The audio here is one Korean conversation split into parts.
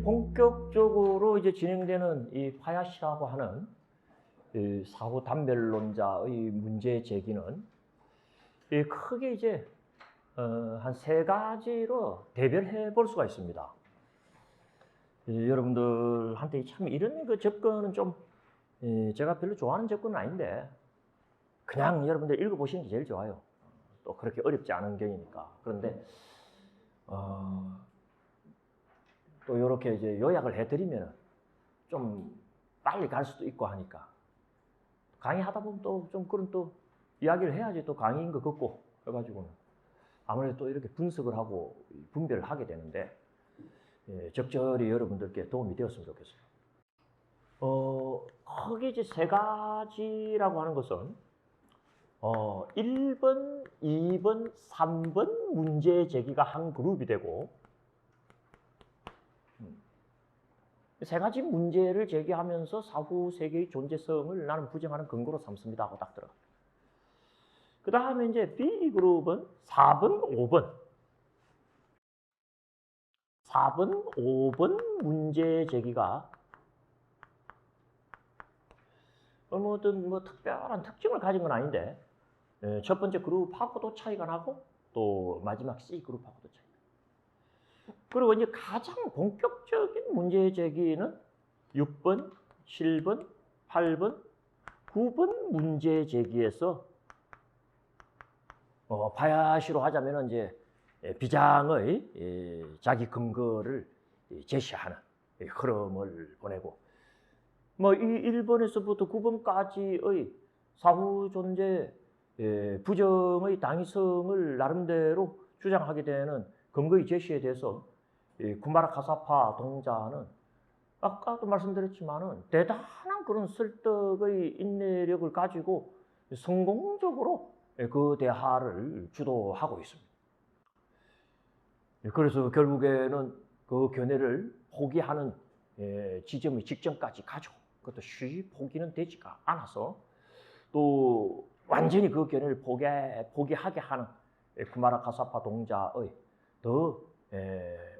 본격적으로 이제 진행되는 이 파야시라고 하는 이 사후 단멸론자의 문제 제기는 크게 이제 한 세 가지로 대별해 볼 수가 있습니다. 여러분들한테 참 이런 그 접근은 좀 제가 별로 좋아하는 접근은 아닌데 그냥 여러분들 읽어보시는 게 제일 좋아요. 또 그렇게 어렵지 않은 경이니까. 그런데 또 이렇게 이제 요약을 해드리면 좀 빨리 갈 수도 있고 하니까 강의하다 보면 또 좀 그런 또 이야기를 해야지 또 강의인 것 같고 해가지고는 아무래도 또 이렇게 분석을 하고 분별을 하게 되는데 적절히 여러분들께 도움이 되었으면 좋겠어요. 크게 이제 세 가지라고 하는 것은 1번, 2번, 3번 문제 제기가 한 그룹이 되고 세 가지 문제를 제기하면서 사후 세계의 존재성을 나는 부정하는 근거로 삼습니다 하고 딱 들어가. 그 다음에 이제 B그룹은 4번, 5번. 4번, 5번 문제 제기가 어떤 특별한 특징을 가진 건 아닌데 첫 번째 그룹하고도 차이가 나고 또 마지막 C 그룹하고도 차이가 나고. 그리고 이제 가장 본격적인 문제 제기는 6번, 7번, 8번, 9번 문제 제기에서 파야시로 하자면 이제 비장의 자기 근거를 제시하는 흐름을 보내고 이 1번에서부터 9번까지의 사후 존재 부정의 당위성을 나름대로 주장하게 되는 근거의 제시에 대해서 쿠마라 카사파 동자는 아까도 말씀드렸지만은 대단한 그런 설득의 인내력을 가지고 성공적으로 그 대화를 주도하고 있습니다. 그래서 결국에는 그 견해를 포기하는 지점의 직전까지 가죠. 그것도 쉽이 포기는 되지가 않아서 또 완전히 그 견해를 포기하게 하는 쿠마라 카사파 동자의 더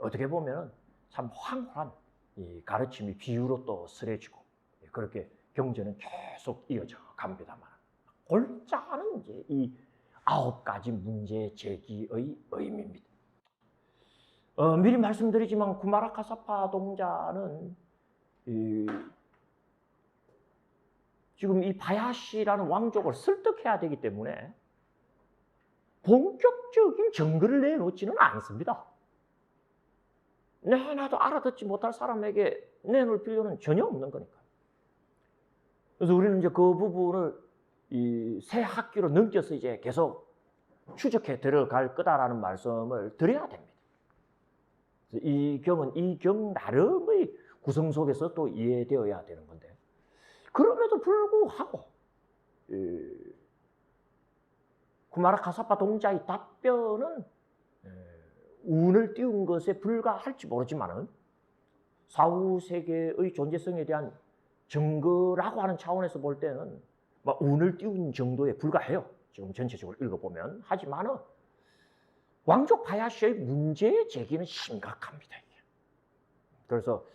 어떻게 보면 참 황홀한 이 가르침이 비유로 또 쓰여지고 그렇게 경전은 계속 이어져 갑니다만 골자는 이제 이 9가지 문제 제기의 의미입니다. 미리 말씀드리지만 쿠마라 카사파 동자는 지금 이 바야시라는 왕족을 설득해야 되기 때문에 본격적인 증거를 내놓지는 않습니다. 내놔도 알아듣지 못할 사람에게 내놓을 필요는 전혀 없는 거니까. 그래서 우리는 이제 그 부분을 이 새 학기로 넘겨서 이제 계속 추적해 들어갈 거다라는 말씀을 드려야 됩니다. 이 경은 이 경 나름의 구성 속에서 또 이해되어야 되는 건데 그럼에도 불구하고 쿠마라 카사파 동자의 답변은 운을 띄운 것에 불과할지 모르지만은 사후 세계의 존재성에 대한 증거라고 하는 차원에서 볼 때는 운을 띄운 정도에 불과해요. 지금 전체적으로 읽어보면. 하지만은 왕족 바야시의 문제 제기는 심각합니다. 이게. 그래서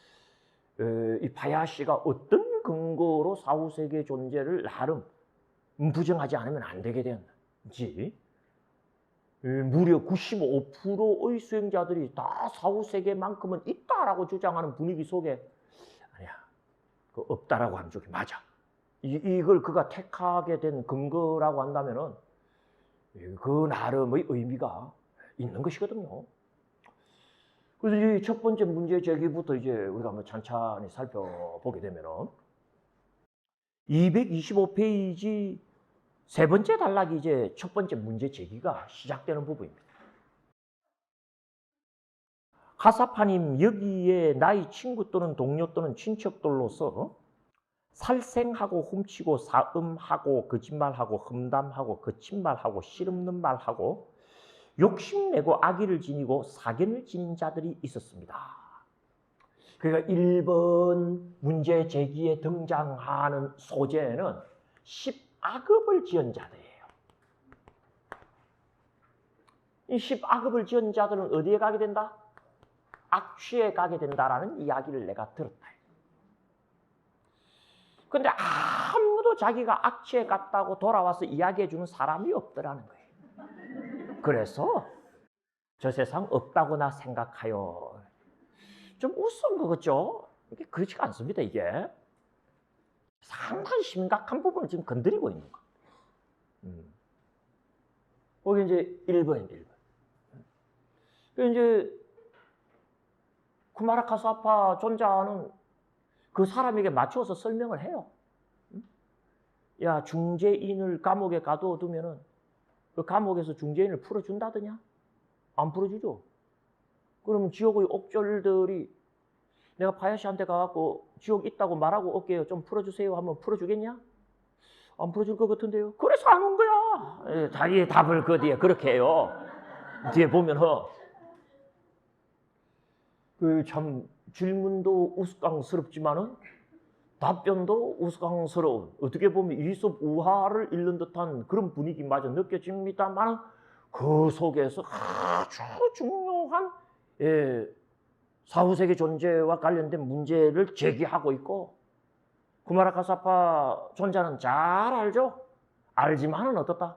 이 바야시가 어떤 근거로 사후 세계의 존재를 나름 부정하지 않으면 안 되게 되었는지 무려 95%의 수행자들이 다 사후 세계만큼은 있다라고 주장하는 분위기 속에 아니야, 없다라고 하는 쪽이 맞아. 이걸 그가 택하게 된 근거라고 한다면은 그 나름의 의미가 있는 것이거든요. 그래서 이 첫 번째 문제 제기부터 이제 우리가 한번 찬찬히 살펴보게 되면은 225페이지 세 번째 단락이 이제 첫 번째 문제 제기가 시작되는 부분입니다. 카사파님, 여기에 나의 친구 또는 동료 또는 친척들로서 살생하고 훔치고 사음하고 거짓말하고 험담하고 거친말하고 실없는 말하고 욕심내고 악의를 지니고 사견을 지닌 자들이 있었습니다. 그러니까 1번 문제 제기에 등장하는 소재는 10악업을 지은 자들이에요. 이 10악업을 지은 자들은 어디에 가게 된다? 악취에 가게 된다라는 이야기를 내가 들었다. 근데 아무도 자기가 악취에 갔다고 돌아와서 이야기해 주는 사람이 없더라는 거예요. 그래서 저 세상 없다고나 생각하여. 좀 우스운 거 같죠? 이게 그렇지가 않습니다, 이게. 상당히 심각한 부분을 지금 건드리고 있는 거. 거기 이제 1번입니다, 1번. 이제 쿠마라카사파 존자는 그 사람에게 맞춰서 설명을 해요. 야, 중재인을 감옥에 가둬두면은 그 감옥에서 중재인을 풀어준다더냐? 안 풀어주죠. 그러면 지옥의 옥졸들이 내가 바야시한테 가갖고 지옥 있다고 말하고 올게요. 좀 풀어주세요 하면 풀어주겠냐? 안 풀어줄 것 같은데요. 그래서 안 온 거야. 자기의 답을 그 뒤에 그렇게 해요. 뒤에 보면 그 참 질문도 우스꽝스럽지만은 답변도 우스꽝스러운, 어떻게 보면 이솝 우화를 읽는 듯한 그런 분위기마저 느껴집니다만 그 속에서 아주 중요한 사후세계 존재와 관련된 문제를 제기하고 있고, 쿠마라카사파 존자는 잘 알죠. 알지만은 어떻다?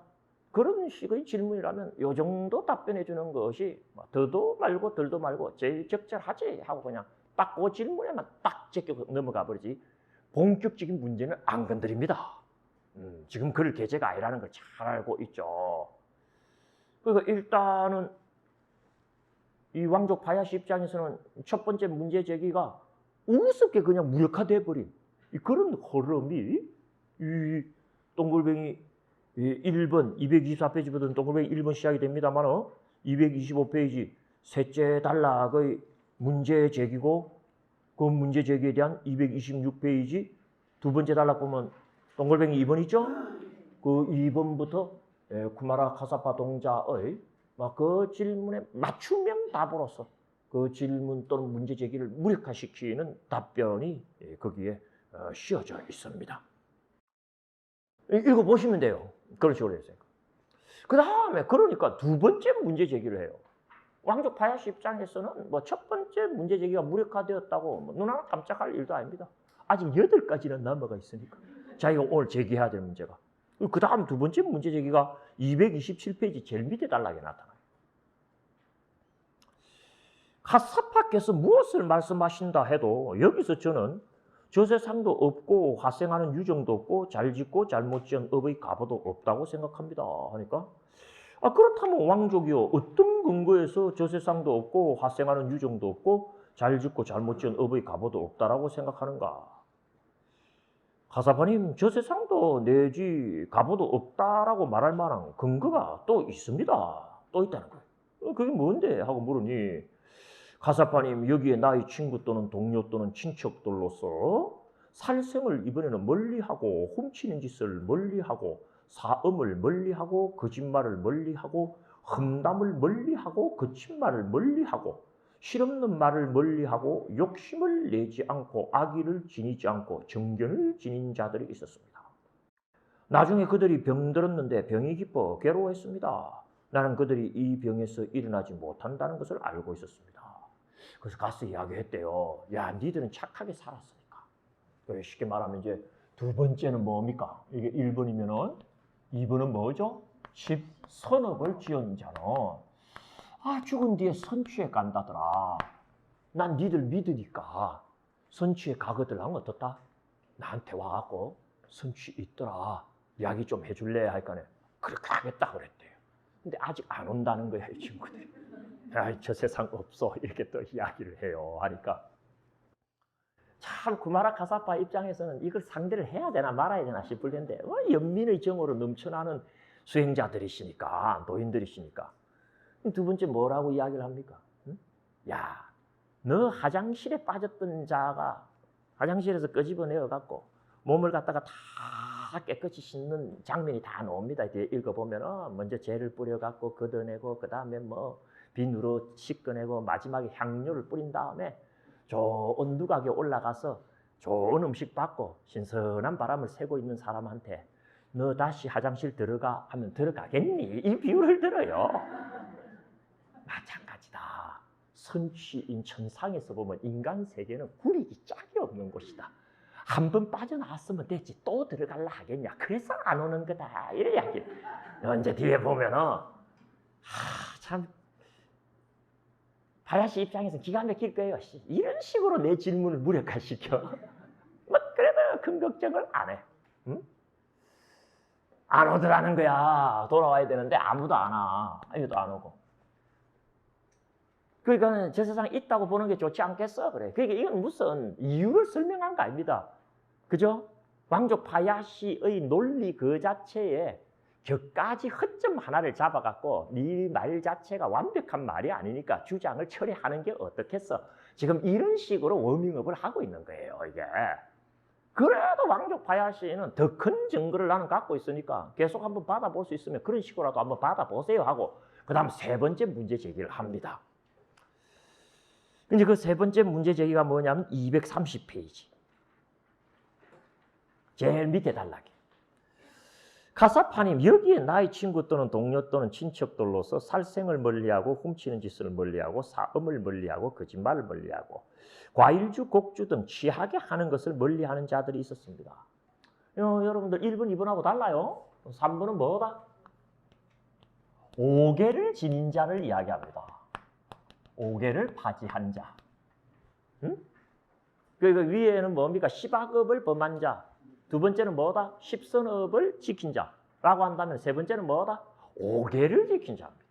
그런 식의 질문이라면 요 정도 답변해 주는 것이 더도 말고 덜도 말고 제일 적절하지 하고 그냥 딱 그 질문에만 딱 제껴 넘어가 버리지 본격적인 문제는 안 건드립니다. 지금 그럴 계제가 아니라는 걸 잘 알고 있죠. 그러니까 일단은 이 왕족 바야시 입장에서는 첫 번째 문제 제기가 우습게 그냥 무력화돼 버린 그런 흐름이 이 동글뱅이 1번 224페이지부터는 동글뱅이 1번 시작이 됩니다만 225페이지 셋째 단락의 문제 제기고, 그 문제 제기에 대한 226페이지 두 번째 단락 보면 동글뱅이 2번 있죠? 그 2번부터 쿠마라카사파 동자의 그 질문에 맞춤형 답으로서 그 질문 또는 문제 제기를 무력화시키는 답변이 거기에 씌워져 있습니다. 읽어보시면 돼요. 그런 식으로 했어요. 그 다음에 그러니까 두 번째 문제 제기를 해요. 왕족 바야시 입장에서는 뭐 첫 번째 문제 제기가 무력화되었다고 눈 하나 깜짝할 일도 아닙니다. 아직 8가지는 남아가 있으니까 자기가 오늘 제기해야 될 문제가. 그 다음 두 번째 문제 제기가 227페이지 제일 밑에 단락에 나타나요. 카사파께서 무엇을 말씀하신다 해도 여기서 저는 저세상도 없고 화생하는 유정도 없고 잘 짓고 잘못 지은 업의 가보도 없다고 생각합니다 하니까, 그렇다면 왕족이요, 어떤 근거에서 저세상도 없고 화생하는 유정도 없고 잘 짓고 잘못 지은 업의 가보도 없다라고 생각하는가? 가사파님, 저세상도 내지 가보도 없다라고 말할 만한 근거가 또 있습니다. 또 있다는 거예요. 그게 뭔데? 하고 물으니 가사파님, 여기에 나의 친구 또는 동료 또는 친척들로서 살생을 이번에는 멀리하고 훔치는 짓을 멀리하고 사음을 멀리하고 거짓말을 멀리하고 험담을 멀리하고 거짓말을 멀리하고 실없는 말을 멀리하고 욕심을 내지 않고 악의를 지니지 않고 정견을 지닌 자들이 있었습니다. 나중에 그들이 병들었는데 병이 기뻐 괴로워했습니다. 나는 그들이 이 병에서 일어나지 못한다는 것을 알고 있었습니다. 그래서 가서 이야기했대요. 야, 니들은 착하게 살았으니까. 쉽게 말하면 이제 두 번째는 뭡니까? 이게 1번이면은 2번은 뭐죠? 집 선업을 지은 자는 죽은 뒤에 선취에 간다더라. 난 니들 믿으니까 선취에 가거들 하면 어떻다? 나한테 와갖고 선취 있더라. 이야기 좀 해줄래? 하니까 그렇게 하겠다 그랬대요. 근데 아직 안 온다는 거야, 이 친구들이. 저 세상 없어 이렇게 또 이야기를 해요. 하니까 참 쿠마라카사파 입장에서는 이걸 상대를 해야 되나 말아야 되나 싶을 텐데 연민의 정으로 넘쳐나는 수행자들이시니까, 노인들이시니까. 두 번째 뭐라고 이야기를 합니까? 응? 야, 너 화장실에 빠졌던 자가 화장실에서 끄집어내어갖고 몸을 갖다가 다 깨끗이 씻는 장면이 다 나옵니다. 뒤에 읽어보면 먼저 젤을 뿌려갖고 걷어내고 그 다음에 뭐 비누로 씻어내고 마지막에 향료를 뿌린 다음에 좋은 누각에 올라가서 좋은 음식 받고 신선한 바람을 쐬고 있는 사람한테 너 다시 화장실 들어가 하면 들어가겠니? 이 비유를 들어요. 마찬가지다. 선취인 천상에서 보면 인간 세계는 구리기 짝이 없는 곳이다. 한 번 빠져나왔으면 됐지 또 들어갈라 하겠냐. 그래서 안 오는 거다. 이런 이야기. 이제 뒤에 보면은 참 바야시 입장에서 기가 막힐 거예요. 이런 식으로 내 질문을 무력화시켜. 뭐 그래도 큰 걱정을 안 해. 응? 안 오더라는 거야. 돌아와야 되는데 아무도 안 와. 아무도 안 오고. 그러니까 저 세상에 있다고 보는 게 좋지 않겠어? 그래. 그러니까 이건 무슨 이유를 설명한 거 아닙니다. 그죠? 왕족 바야시의 논리 그 자체에 격가지 허점 하나를 잡아갖고 네 말 자체가 완벽한 말이 아니니까 주장을 처리하는 게 어떻겠어? 지금 이런 식으로 워밍업을 하고 있는 거예요, 이게. 그래도 왕족 바야시는 더 큰 증거를 나는 갖고 있으니까 계속 한번 받아볼 수 있으면 그런 식으로라도 한번 받아보세요 하고 그 다음 세 번째 문제 제기를 합니다. 이제 그 세 번째 문제 제기가 뭐냐면 230페이지. 제일 밑에 단락에. 카사파님, 여기에 나의 친구 또는 동료 또는 친척들로서 살생을 멀리하고 훔치는 짓을 멀리하고 사음을 멀리하고 거짓말을 멀리하고 과일주, 곡주 등 취하게 하는 것을 멀리하는 자들이 있었습니다. 여러분들 1번, 2번하고 달라요. 3번은 뭐다? 오개를 지닌 자를 이야기합니다. 오개를 파지한 자. 응? 그 위에는 뭡니까? 10악업을 범한 자. 두 번째는 뭐다? 10선업을 지킨 자라고 한다면 세 번째는 뭐다? 오개를 지킨 자입니다.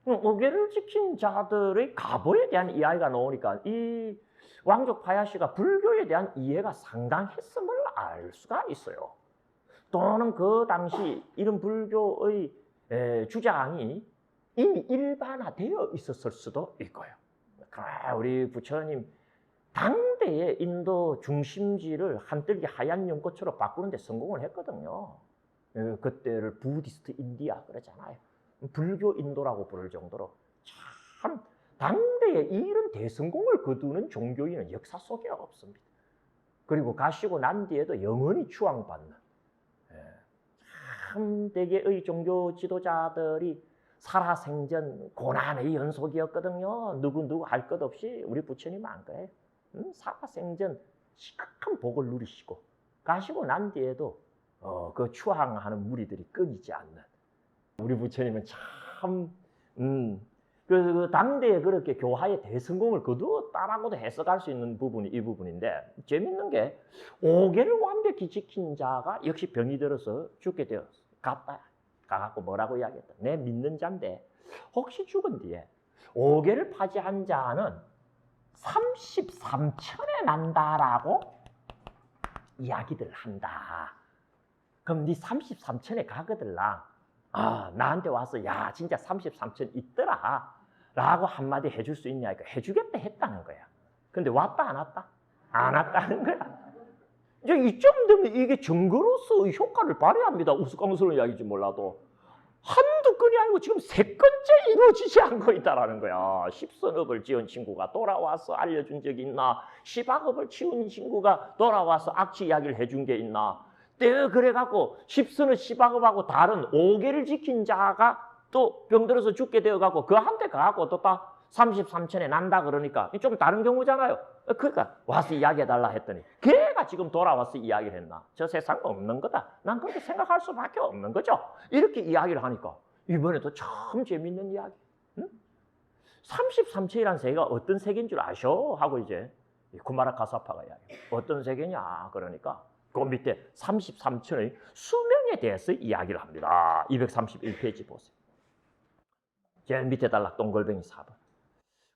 오개를 지킨 자들의 가보에 대한 이야기가 나오니까 이 왕족 바야시가 불교에 대한 이해가 상당했음을 알 수가 있어요. 또는 그 당시 이런 불교의 주장이 이미 일반화되어 있었을 수도 있고요. 우리 부처님 당대의 인도 중심지를 한뜰기 하얀 연꽃으로 바꾸는 데 성공을 했거든요. 그때를 부디스트 인디아 그러잖아요. 불교 인도라고 부를 정도로 참 당대에 이런 대성공을 거두는 종교인은 역사 속에 없습니다. 그리고 가시고 난 뒤에도 영원히 추앙받는 참 대개의 종교 지도자들이 살아생전 고난의 연속이었거든요. 누구 할 것 없이 우리 부처님은 안 그래요. 살아생전 시각한 복을 누리시고 가시고 난 뒤에도 그 추앙하는 무리들이 끊이지 않는 우리 부처님은 참 그 당대에 그렇게 교화의 대성공을 거두었다라고도 해석할 수 있는 부분이 이 부분인데 재밌는 게 오개를 완벽히 지킨 자가 역시 병이 들어서 죽게 되었어. 가갖고 뭐라고 이야기했다. 내 믿는 자인데 혹시 죽은 뒤에 오개를 파지한 자는 33천에 난다라고 이야기들 한다. 그럼 네 33천에 가거들라. 나한테 와서 야 진짜 33천 있더라 라고 한마디 해줄 수 있냐. 그러니까 해주겠다 했다는 거야. 근데 왔다 안 왔다? 안 왔다는 거야. 이제 이쯤 되면 이게 증거로서 효과를 발휘합니다. 우스꽝스러운 이야기인지 몰라도. 한두 건이 아니고 지금 세 건째 이루어지지 않고 있다는 거야. 10선업을 지은 친구가 돌아와서 알려준 적이 있나? 10악업을 치운 친구가 돌아와서 악취 이야기를 해준 게 있나? 그래갖고 10선업 10악업하고 다른 오개를 지킨 자가 또 병들어서 죽게 되어갖고 그한테 가갖고 또 딱 33천에 난다 그러니까 좀 다른 경우잖아요. 그러니까 와서 이야기해달라 했더니 걔가 지금 돌아와서 이야기를 했나? 저 세상 없는 거다. 난 그렇게 생각할 수밖에 없는 거죠. 이렇게 이야기를 하니까 이번에도 참 재밌는 이야기. 33천이라는 세계가 어떤 세계인 줄 아셔? 하고 이제 구마라 카사파가 이야기. 어떤 세계냐? 그러니까 그 밑에 33천의 수명에 대해서 이야기를 합니다. 231페이지 보세요. 제일 밑에 단락 동글뱅이 4번.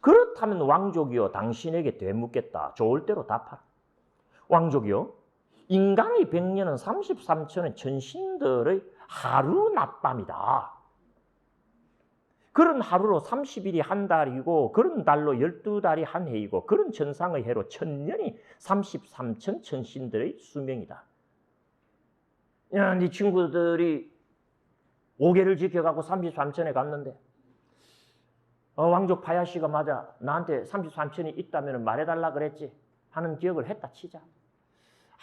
그렇다면 왕족이여 당신에게 되묻겠다. 좋을 대로 답하라. 왕족이여 인간의 100년은 33천의 천신들의 하루 낮밤이다. 그런 하루로 30일이 한 달이고 그런 달로 12달이 한 해이고 그런 천상의 해로 1000년이 33천 천신들의 수명이다. 네 친구들이 5개를 지켜가고 33천에 갔는데 왕족 바야시가 맞아 나한테 33천이 있다면 말해달라 그랬지 하는 기억을 했다 치자.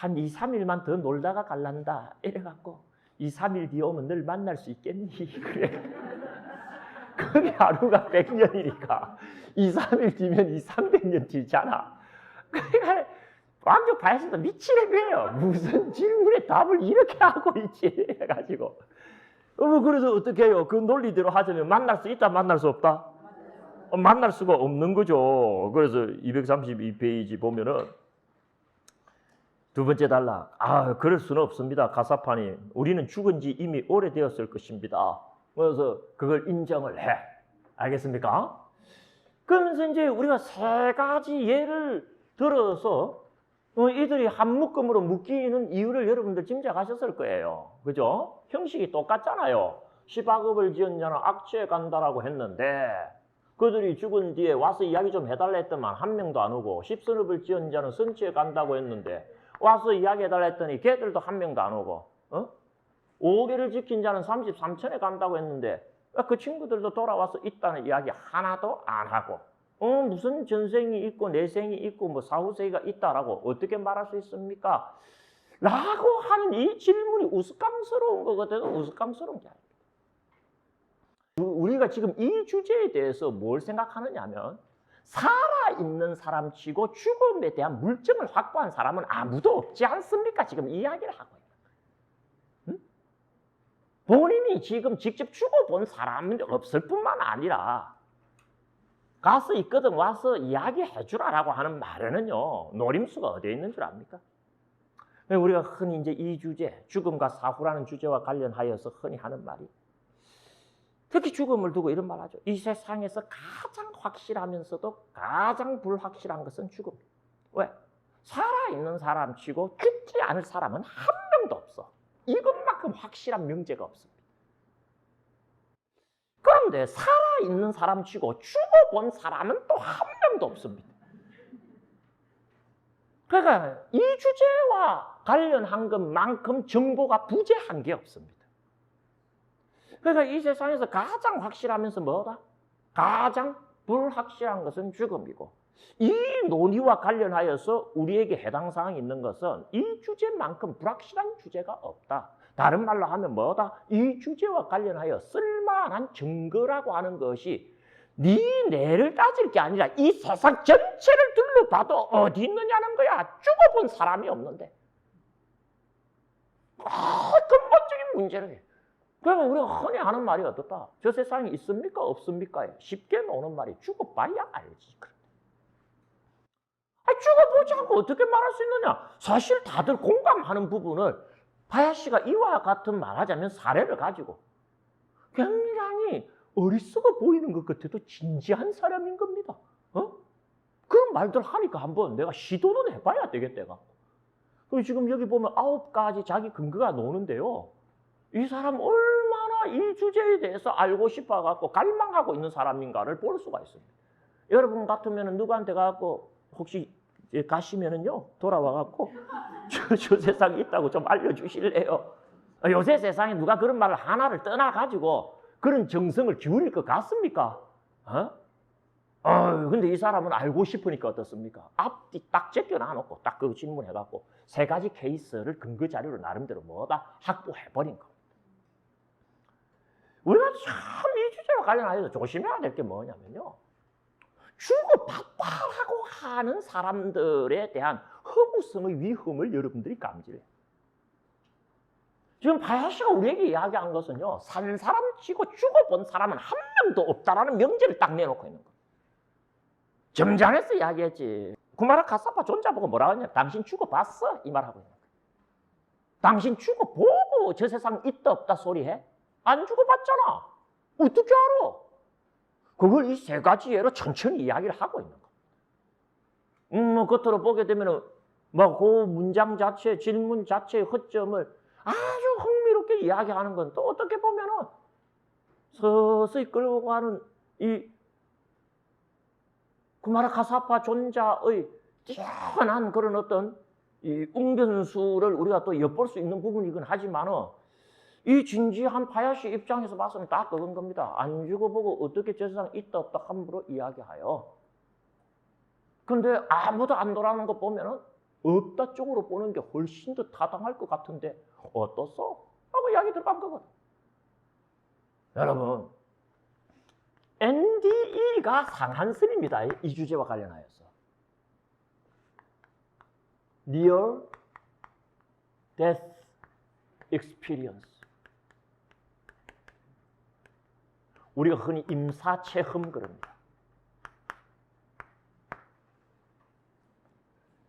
한 2, 3일만 더 놀다가 갈란다. 이래갖고 2, 3일 뒤에 오면 널 만날 수 있겠니? 그래. 그게 하루가 100년이니까 2, 3일 뒤면 2, 300년 뒤잖아. 그러니까 왕족 바야시도 미치는 거예요. 무슨 질문에 답을 이렇게 하고 있지 해가지고. 그래서 어떻게 해요? 그 논리대로 하자면 만날 수 있다, 만날 수 없다? 만날 수가 없는 거죠. 그래서 232페이지 보면은 두 번째 단락. 그럴 수는 없습니다. 가사판이. 우리는 죽은 지 이미 오래되었을 것입니다. 그래서 그걸 인정을 해. 알겠습니까? 그러면서 이제 우리가 세 가지 예를 들어서 이들이 한 묶음으로 묶이는 이유를 여러분들 짐작하셨을 거예요. 그죠? 형식이 똑같잖아요. 10악업을 지은 자는 악취에 간다라고 했는데 그들이 죽은 뒤에 와서 이야기 좀 해달라 했더만 한 명도 안 오고 10선업을 지은 자는 선취에 간다고 했는데 와서 이야기해달라 했더니 걔들도 한 명도 안 오고 5개를 지킨 자는 33천에 간다고 했는데 그 친구들도 돌아와서 있다는 이야기 하나도 안 하고 무슨 전생이 있고 내생이 있고 뭐 사후세계가 있다라고 어떻게 말할 수 있습니까? 라고 하는 이 질문이 우스꽝스러운 것 같아서 우스꽝스러운 게 아닙니다. 우리가 지금 이 주제에 대해서 뭘 생각하느냐 하면 살아있는 사람 치고 죽음에 대한 물증을 확보한 사람은 아무도 없지 않습니까? 지금 이야기를 하고 있는 거예요. 본인이 지금 직접 죽어본 사람은 없을 뿐만 아니라 가서 있거든 와서 이야기해 주라라고 하는 말에는요 노림수가 어디에 있는 줄 압니까? 우리가 흔히 이제 이 주제 죽음과 사후라는 주제와 관련하여서 흔히 하는 말이 특히 죽음을 두고 이런 말 하죠. 이 세상에서 가장 확실하면서도 가장 불확실한 것은 죽음이에요. 왜? 살아있는 사람 치고 죽지 않을 사람은 한 명도 없어. 이것만큼 확실한 명제가 없습니다. 그런데 살아있는 사람 치고 죽어본 사람은 또 한 명도 없습니다. 그러니까 이 주제와 관련한 것만큼 정보가 부재한 게 없습니다. 그러니까 이 세상에서 가장 확실하면서 뭐다? 가장 불확실한 것은 죽음이고 이 논의와 관련하여서 우리에게 해당 사항이 있는 것은 이 주제만큼 불확실한 주제가 없다. 다른 말로 하면 뭐다? 이 주제와 관련하여 쓸만한 증거라고 하는 것이 네 뇌를 따질 게 아니라 이 세상 전체를 둘러봐도 어디 있느냐는 거야. 죽어본 사람이 없는데. 근본적인 문제를 해. 그러면 우리가 흔히 하는 말이 어떻다? 저 세상에 있습니까? 없습니까? 쉽게 나오는 말이 죽어봐야 알지. 죽어보지 않고 어떻게 말할 수 있느냐? 사실 다들 공감하는 부분을 바야시가 이와 같은 말하자면 사례를 가지고 굉장히 어리석어 보이는 것 같아도 진지한 사람인 겁니다. 그런 말들 하니까 한번 내가 시도는 해봐야 되겠다. 지금 여기 보면 9가지 자기 근거가 나오는데요. 이 사람 얼마나 이 주제에 대해서 알고 싶어갖고 갈망하고 있는 사람인가를 볼 수가 있습니다. 여러분 같으면 누구한테 가갖고 혹시 가시면은요 돌아와갖고 저 세상에 있다고 좀 알려주실래요? 요새 세상에 누가 그런 말을 하나를 떠나가지고 그런 정성을 기울일 것 같습니까? 근데 이 사람은 알고 싶으니까 어떻습니까? 앞뒤 딱 제껴놔놓고 딱 그 질문해갖고 3가지 케이스를 근거 자료로 나름대로 뭐다? 확보해버린 겁니다. 우리가 참 이 주제와 관련해서 조심해야 될 게 뭐냐면요. 죽어봤다라고 하는 사람들에 대한 허구성의 위험을 여러분들이 감지해요. 지금 바야시가 우리에게 이야기한 것은요. 산 사람 치고 죽어본 사람은 한 명도 없다라는 명제를 딱 내놓고 있는 거예요. 점잖아서 이야기했지. 구마라 카사파 존자 보고 뭐라고 했냐. 당신 죽어봤어? 이 말하고 있는 거예요. 당신 죽어보고 저 세상 있다 없다 소리해? 안 죽어봤잖아. 어떻게 알아? 그걸 이 3가지 예로 천천히 이야기를 하고 있는 거예요. 뭐 겉으로 보게 되면은 뭐 그 문장 자체, 질문 자체의 허점을 아주 흥미롭게 이야기하는 건 또 어떻게 보면은 서서히 끌고 가는 이 구마라 카사파 존자의 뛰어난 그런 어떤 이 웅변수를 우리가 또 엿볼 수 있는 부분이긴 하지만은 이 진지한 바야시 입장에서 봐서는 다 그런 겁니다. 안 죽어보고 어떻게 저 세상 있다 없다 함부로 이야기하여. 근데 아무도 안 돌아오는 거 보면은 없다 쪽으로 보는 게 훨씬 더 타당할 것 같은데 어떻소? 하고 이야기 들어간 거거든. 여러분, NDE가 상한선입니다. 이 주제와 관련하여서. Near Death Experience. 우리가 흔히 임사체험 그럽니다.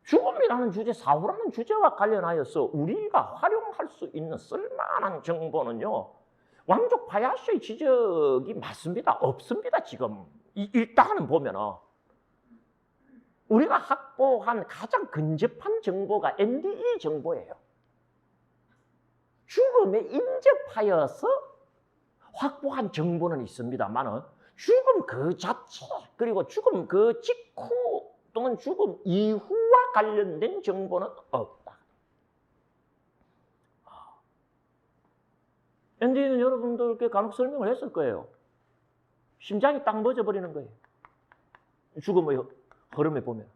죽음이라는 주제, 사후라는 주제와 관련하여서 우리가 활용할 수 있는 쓸만한 정보는요, 왕족 바야시의 지적이 맞습니다. 없습니다, 지금. 일단은 보면은. 우리가 확보한 가장 근접한 정보가 NDE 정보예요. 죽음에 인접하여서 확보한 정보는 있습니다만은 죽음 그 자체, 그리고 죽음 그 직후 또는 죽음 이후와 관련된 정보는 없다. NDE는 여러분들께 간혹 설명을 했을 거예요. 심장이 딱 멎어버리는 거예요. 죽음의 흐름에 보면.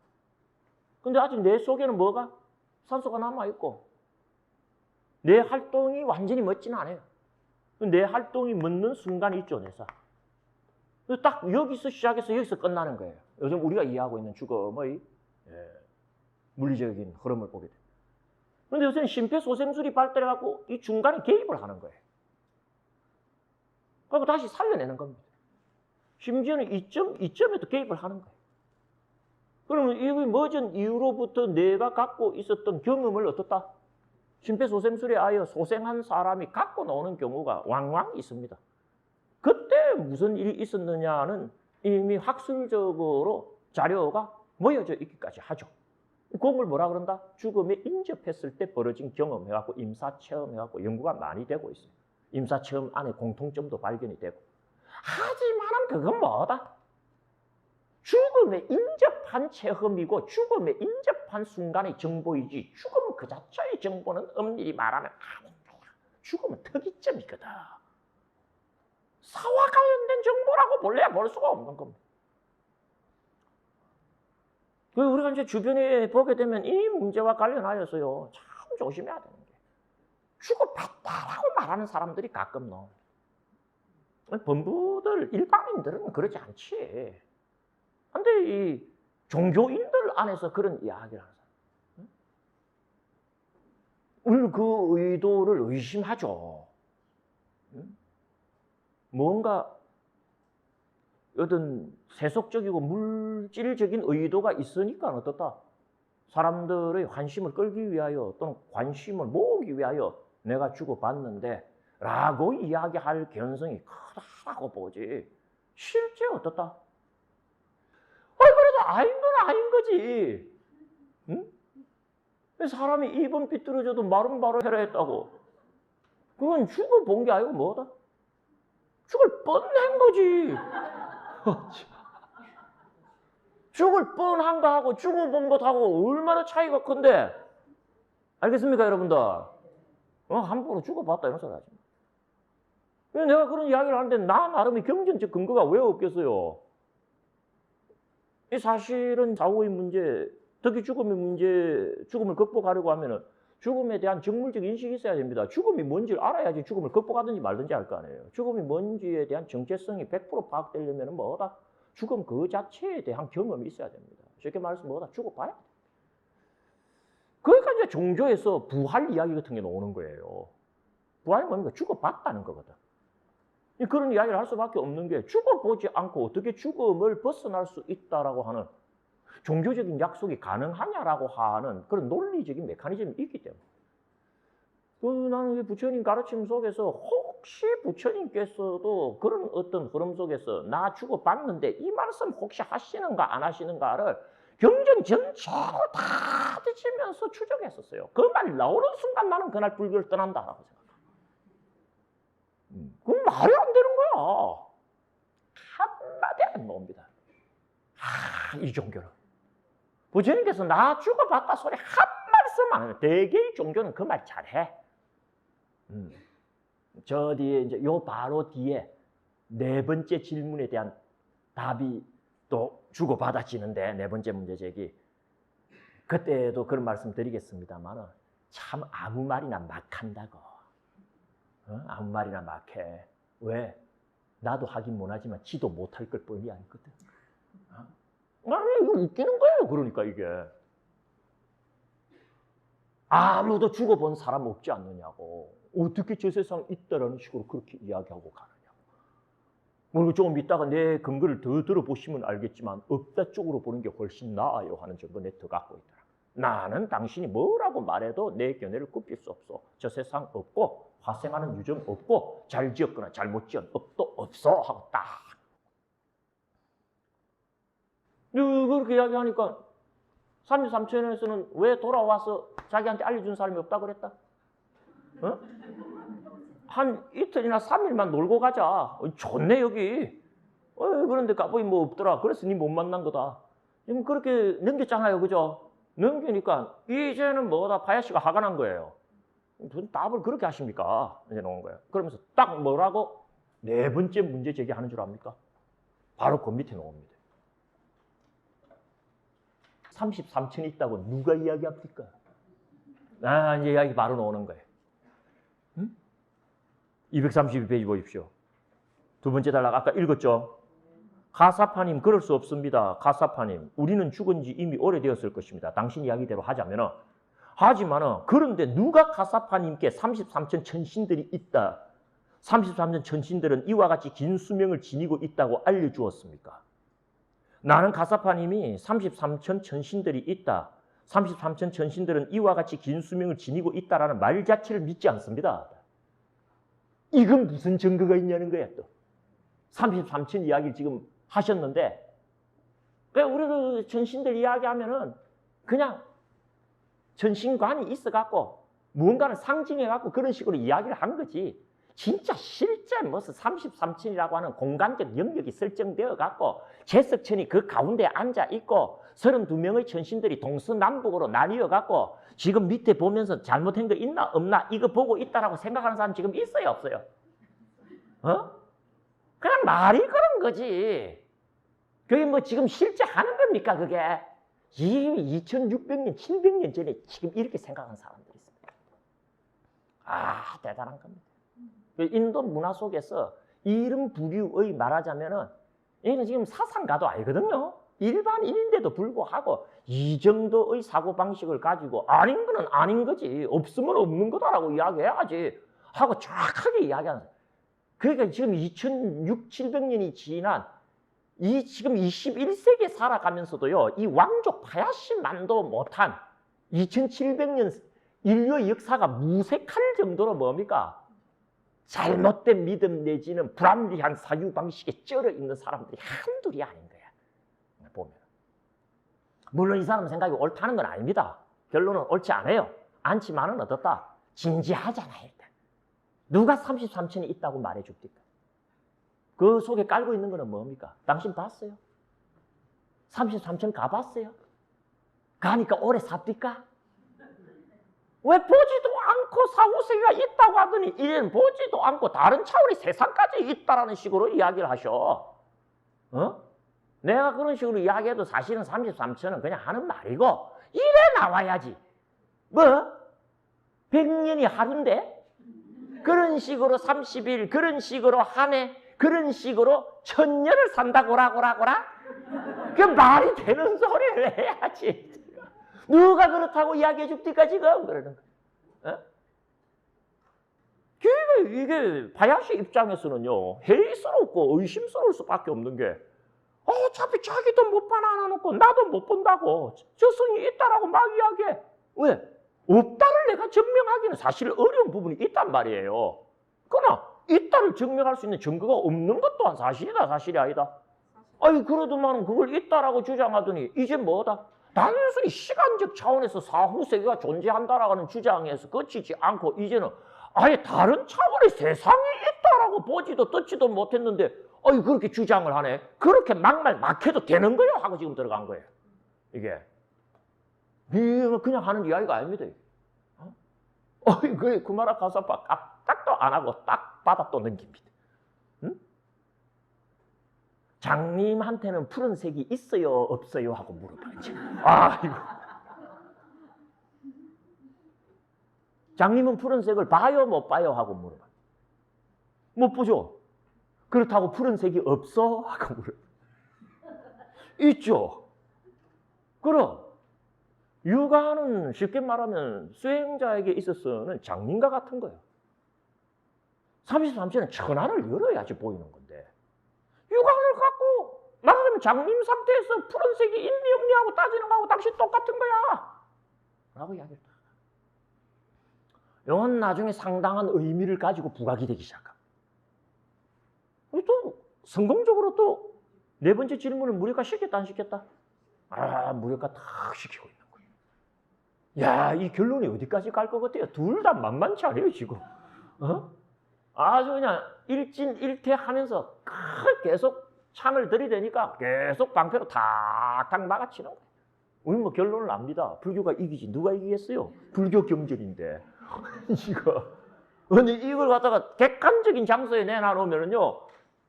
근데 아직 내 속에는 뭐가? 산소가 남아있고 내 활동이 완전히 멎지는 않아요. 내 활동이 멎는 순간이 있죠, 내사. 딱 여기서 시작해서 여기서 끝나는 거예요. 요즘 우리가 이해하고 있는 죽음의 물리적인 흐름을 보게 돼요. 그런데 요새는 심폐소생술이 발달해갖고 이 중간에 개입을 하는 거예요. 그리고 다시 살려내는 겁니다. 심지어는 이점에도 개입을 하는 거예요. 그러면 이 멎은 이후로부터 내가 갖고 있었던 경험을 어떻다? 심폐소생술에 하여 소생한 사람이 갖고 나오는 경우가 왕왕 있습니다. 그때 무슨 일이 있었느냐는 이미 학술적으로 자료가 모여져 있기까지 하죠. 그걸 뭐라 그런다? 죽음에 인접했을 때 벌어진 경험해갖고 임사체험해갖고 연구가 많이 되고 있어요. 임사체험 안에 공통점도 발견이 되고. 하지만은 그건 뭐다? 죽음에 인접한 체험이고 죽음에 인접한 순간의 정보이지 죽음 그 자체의 정보는 엄밀히 말하면 아닙니다. 죽음은 특이점이거든. 사와 관련된 정보라고 볼래야 볼 수가 없는 겁니다. 우리가 이제 주변에 보게 되면 이 문제와 관련하여서요, 참 조심해야 되는 게, 죽어봤다라고 말하는 사람들이 가끔 나옵니다. 범부들, 일반인들은 그러지 않지. 근데 이 종교인들 안에서 그런 이야기를 하는 사람, 우리는 그 의도를 의심하죠. 뭔가 어떤 세속적이고 물질적인 의도가 있으니까 어떻다? 사람들의 관심을 끌기 위하여 또는 관심을 모으기 위하여 내가 주고받는데 라고 이야기할 개연성이 크다고 보지. 실제 어떻다? 그래도 아닌 건 아닌 거지. 응? 사람이 입은 삐뚤어져도 말은 바로 해라 했다고. 그건 죽어본 게 아니고 뭐다? 죽을 뻔한 거지. 죽을 뻔한 거하고 죽어본 것하고 얼마나 차이가 큰데. 알겠습니까, 여러분들? 함부로 죽어봤다 이런 소리 하지 마. 내가 그런 이야기를 하는데 나 나름의 경전적 근거가 왜 없겠어요? 이 사실은 사후의 문제, 특히 죽음의 문제, 죽음을 극복하려고 하면은 죽음에 대한 정물적 인식이 있어야 됩니다. 죽음이 뭔지를 알아야지 죽음을 극복하든지 말든지 할 거 아니에요. 죽음이 뭔지에 대한 정체성이 100% 파악되려면 뭐다? 죽음 그 자체에 대한 경험이 있어야 됩니다. 쉽게 말해서 뭐다? 죽어봐야 돼. 그러니까 이제 종교에서 부활 이야기 같은 게 나오는 거예요. 부활이 뭡니까? 죽어봤다는 거거든. 그런 이야기를 할 수밖에 없는 게 죽어보지 않고 어떻게 죽음을 벗어날 수 있다라고 하는 종교적인 약속이 가능하냐라고 하는 그런 논리적인 메커니즘이 있기 때문에. 나는 부처님 가르침 속에서 혹시 부처님께서도 그런 어떤 흐름 속에서 나 죽어봤는데 이 말씀 혹시 하시는가 안 하시는가를 경전 전체로 다 뒤치면서 추적했었어요. 그 말 나오는 순간 나는 그날 불교를 떠난다라고 생각합니다. 그건 말이 안 되는 거야. 한마디 안 나옵니다. 이 종교는. 부처님께서 나 죽어봤다 소리 한 말씀 안 해요. 대개의 종교는 그 말 잘해. 저 뒤에 이제 요 바로 뒤에 네 번째 질문에 대한 답이 또 주고받아지는데 네 번째 문제 제기. 그때도 그런 말씀 드리겠습니다만 참 아무 말이나 막 한다고. 아무 말이나 막 해. 왜? 나도 하긴 못하지만 지도 못할 걸 뻔히 알거든. 아니 이거 웃기는 거예요. 그러니까 이게. 아무도 죽어본 사람 없지 않느냐고. 어떻게 저 세상 있다라는 식으로 그렇게 이야기하고 가느냐고. 그리고 조금 있다가 내 근거를 더 들어보시면 알겠지만 없다 쪽으로 보는 게 훨씬 나아요 하는 정도 내터 갖고 있더라. 나는 당신이 뭐라고 말해도 내 견해를 굽힐 수 없어. 저 세상 없고 화생하는 유전 없고 잘 지었거나 잘못 지은 업도 없어 하고 딱. 그렇게 이야기하니까 33천에서는 왜 돌아와서 자기한테 알려준 사람이 없다 그랬다? 어? 한 이틀이나 3일만 놀고 가자. 좋네 여기. 그런데 가보니 뭐 없더라. 그래서 니 못 만난 거다. 지금 그렇게 넘겼잖아요. 그죠? 넘기니까 이제는 뭐다 바야씨가 화가 난 거예요. 무슨 답을 그렇게 하십니까? 이제 놓은 거예요. 그러면서 딱 뭐라고 4번째 문제 제기하는 줄 압니까? 바로 그 밑에 놓습니다. 33천이 있다고 누가 이야기합니까? 이제 이야기 바로 나오는 거예요. 232페이지 보십시오. 두 번째 단락 아까 읽었죠? 가사파님 그럴 수 없습니다. 가사파님 우리는 죽은 지 이미 오래되었을 것입니다. 당신 이야기대로 하자면은 하지만은 그런데 누가 가사파님께 33천 천신들이 있다. 33천 천신들은 이와 같이 긴 수명을 지니고 있다고 알려주었습니까? 나는 가사파님이 33천 천신들이 있다. 33천 천신들은 이와 같이 긴 수명을 지니고 있다라는 말 자체를 믿지 않습니다. 이건 무슨 증거가 있냐는 거야 또. 33천 이야기를 지금 하셨는데 그러니까 우리가 천신들 이야기하면은 그냥 전신관이 있어갖고 무언가를 상징해갖고 그런 식으로 이야기를 한 거지. 진짜 실제 무슨 33층이라고 하는 공간적 영역이 설정되어갖고 제석천이 그 가운데 앉아있고 32명의 천신들이 동서남북으로 나뉘어갖고 지금 밑에 보면서 잘못한 거 있나 없나 이거 보고 있다라고 생각하는 사람 지금 있어요 없어요? 그냥 말이 그런 거지. 그게 뭐 지금 실제 하는 겁니까 그게? 2600년, 700년 전에 지금 이렇게 생각하는 사람들이 있습니다. 대단한 겁니다. 인도 문화 속에서 이런 부류의 말하자면은 얘는 지금 사상가도 아니거든요. 일반인인데도 불구하고 이 정도의 사고방식을 가지고 아닌 거는 아닌 거지. 없으면 없는 거다라고 이야기해야지. 하고 정확하게 이야기하는 거예요. 그러니까 지금 2600, 700년이 지난 이 지금 21세기에 살아가면서도요. 이 왕족 파야시만도 못한 2700년 인류의 역사가 무색할 정도로 뭡니까? 잘못된 믿음 내지는 불합리한 사유방식에 쩔어 있는 사람들이 한둘이 아닌 거야. 보면. 물론 이 사람 생각이 옳다는 건 아닙니다. 결론은 옳지 않아요. 않지만은 어떻다? 진지하잖아 일단. 누가 33천이 있다고 말해줍니까? 그 속에 깔고 있는 거는 뭡니까? 당신 봤어요? 33천 가봤어요? 가니까 오래 삽니까? 왜 보지도 않고 사후세계가 있다고 하더니 이제는 보지도 않고 다른 차원의 세상까지 있다라는 식으로 이야기를 하셔. 내가 그런 식으로 이야기해도 사실은 33천은 그냥 하는 말이고 이래 나와야지. 뭐? 100년이 하루인데? 그런 식으로 30일, 그런 식으로 한 해, 그런 식으로 1000년을 산다고라? 그 말이 되는 소리를 해야지. 누가 그렇다고 이야기해 줍니까 지금? 그러는 거야. 이게 바야시 입장에서는요. 회의스럽고 의심스러울 수밖에 없는 게 어차피 자기도 못 봐나 안 해놓고 나도 못 본다고 저승이 있다라고 막 이야기해. 왜? 없다를 내가 증명하기는 사실 어려운 부분이 있단 말이에요. 그러나 있다를 증명할 수 있는 증거가 없는 것 또한 사실이다 사실이 아니다. 그러더만 그걸 있다라고 주장하더니 이제 뭐다? 단순히 시간적 차원에서 사후세계가 존재한다라는 주장에서 그치지 않고 이제는 아예 다른 차원의 세상이 있다라고 보지도 듣지도 못했는데 그렇게 주장을 하네. 그렇게 막말 막해도 되는 거예요 하고 지금 들어간 거예요. 이게 그냥 하는 이야기가 아닙니다. 그 말아 가서 딱도 안 하고 딱 받아 또 넘깁니다. 장님한테는 푸른색이 있어요 없어요 하고 물어봐야지. 이거 장님은 푸른색을 봐요, 못 봐요? 하고 물어봐. 못 보죠? 그렇다고 푸른색이 없어? 하고 물어봐. 있죠. 그럼 육아는 쉽게 말하면 수행자에게 있어서는 장님과 같은 거예요. 33세는 천하를 열어야지 보이는 건데 육안을 갖고 말하자면 장님 상태에서 푸른색이 있니 없니 하고 따지는 거하고 당신 똑같은 거야 라고 이야기를 합니다. 이건 나중에 상당한 의미를 가지고 부각이 되기 시작합니다. 또 성공적으로 또 네 번째 질문을 무력화 시켰다 안 시켰다? 무력화 탁 시키고 있는 거예요. 야, 이 결론이 어디까지 갈 것 같아요? 둘 다 만만치 않아요 지금. 아주 그냥 일진일퇴하면서 계속 창을 들이대니까 계속 방패로 탁탁 막아치는 거예요. 우리 뭐 결론을 압니다. 불교가 이기지. 누가 이기겠어요? 불교 경전인데. 이걸 갖다가 객관적인 장소에 내놔놓으면요.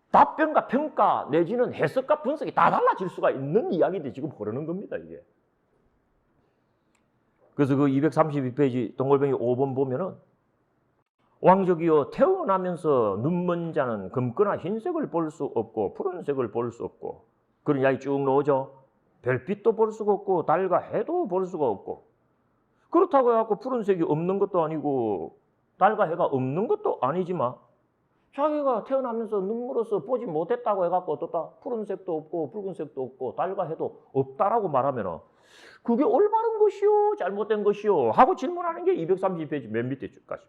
답변과 평가 내지는 해석과 분석이 다 달라질 수가 있는 이야기들이 지금 흐르는 겁니다, 이게. 그래서 그 232페이지 동글뱅이 5번 보면은 왕족이여 태어나면서 눈먼 자는 검거나 흰색을 볼 수 없고 푸른색을 볼 수 없고 그런 이야기 쭉 나오죠. 별빛도 볼 수가 없고 달과 해도 볼 수가 없고 그렇다고 해갖고 푸른색이 없는 것도 아니고 달과 해가 없는 것도 아니지만 자기가 태어나면서 눈물어서 보지 못했다고 해갖고 어떻다 푸른색도 없고 붉은색도 없고 달과 해도 없다라고 말하면 그게 올바른 것이요 잘못된 것이요 하고 질문하는 게 232페이지 맨 밑에 줄까지.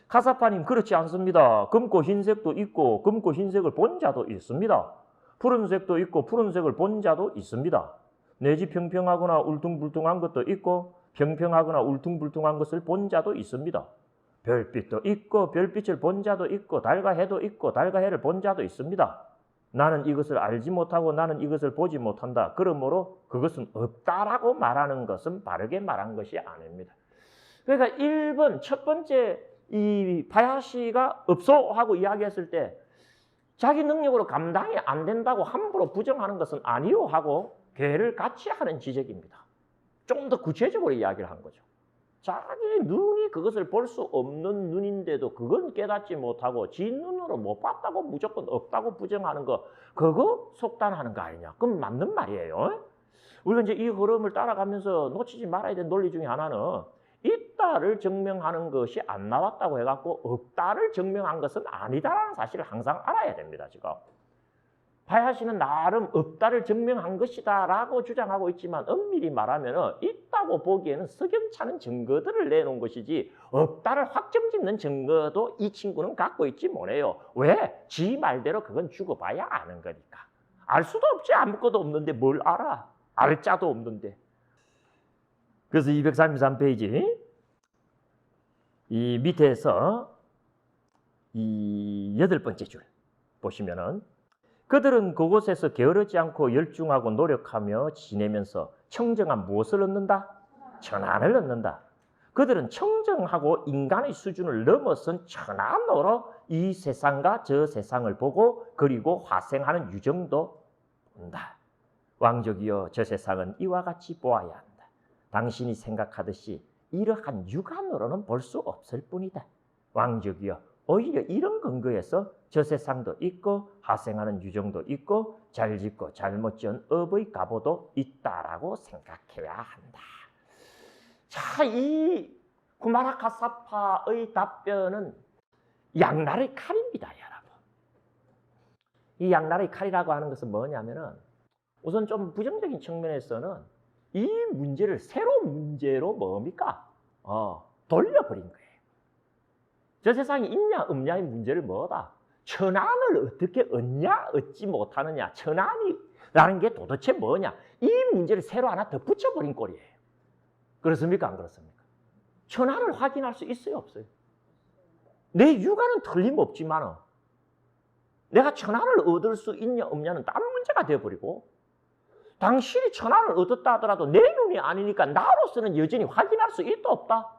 카사파님 그렇지 않습니다. 검고 흰색도 있고 검고 흰색을 본 자도 있습니다. 푸른색도 있고 푸른색을 본 자도 있습니다. 내지 평평하거나 울퉁불퉁한 것도 있고 평평하거나 울퉁불퉁한 것을 본 자도 있습니다. 별빛도 있고 별빛을 본 자도 있고 달과 해도 있고 달과 해를 본 자도 있습니다. 나는 이것을 알지 못하고 나는 이것을 보지 못한다. 그러므로 그것은 없다라고 말하는 것은 바르게 말한 것이 아닙니다. 그러니까 1번 첫 번째 이 바야시가 없어 하고 이야기했을 때 자기 능력으로 감당이 안 된다고 함부로 부정하는 것은 아니요 하고 괴를 같이 하는 지적입니다. 좀 더 구체적으로 이야기를 한 거죠. 자기 눈이 그것을 볼 수 없는 눈인데도 그건 깨닫지 못하고 지 눈으로 못 봤다고 무조건 없다고 부정하는 거 그거 속단하는 거 아니냐. 그건 맞는 말이에요. 우리가 이제 이 흐름을 따라가면서 놓치지 말아야 되는 논리 중에 하나는 있다를 증명하는 것이 안 나왔다고 해갖고 없다를 증명한 것은 아니다라는 사실을 항상 알아야 됩니다. 지금 바야시는 나름 없다를 증명한 것이다 라고 주장하고 있지만 엄밀히 말하면 있다고 보기에는 석연찮은 증거들을 내놓은 것이지 없다를 확정짓는 증거도 이 친구는 갖고 있지 못해요. 왜? 지 말대로 그건 죽어봐야 아는 거니까. 알 수도 없지. 아무것도 없는데 뭘 알아? 알 자도 없는데. 그래서 233페이지 이 밑에서 이 8번째 줄 보시면은 그들은 그곳에서 게으르지 않고 열중하고 노력하며 지내면서 청정한 무엇을 얻는다? 천안을 얻는다. 그들은 청정하고 인간의 수준을 넘어선 천안으로 이 세상과 저 세상을 보고 그리고 화생하는 유정도 본다. 왕족이여 저 세상은 이와 같이 보아야 한다. 당신이 생각하듯이 이러한 육안으로는 볼 수 없을 뿐이다. 왕족이여 오히려 이런 근거에서 저 세상도 있고 화생하는 유정도 있고 잘 짓고 잘못 지은 업의 가보도 있다라고 생각해야 한다. 자, 이 구마라카사파의 답변은 양날의 칼입니다, 여러분. 이 양날의 칼이라고 하는 것은 뭐냐면은 우선 좀 부정적인 측면에서는 이 문제를 새로운 문제로 뭡니까? 돌려버린 거예요. 저 세상에 있냐 없냐의 문제를 뭐다? 천안을 어떻게 얻냐 얻지 못하느냐 천안이라는 게 도대체 뭐냐 이 문제를 새로 하나 더 붙여버린 꼴이에요. 그렇습니까 안 그렇습니까? 천안을 확인할 수 있어요 없어요? 내 육안은 틀림없지만 내가 천안을 얻을 수 있냐 없냐는 다른 문제가 되어버리고 당신이 천안을 얻었다 하더라도 내 눈이 아니니까 나로서는 여전히 확인할 수 있다 없다?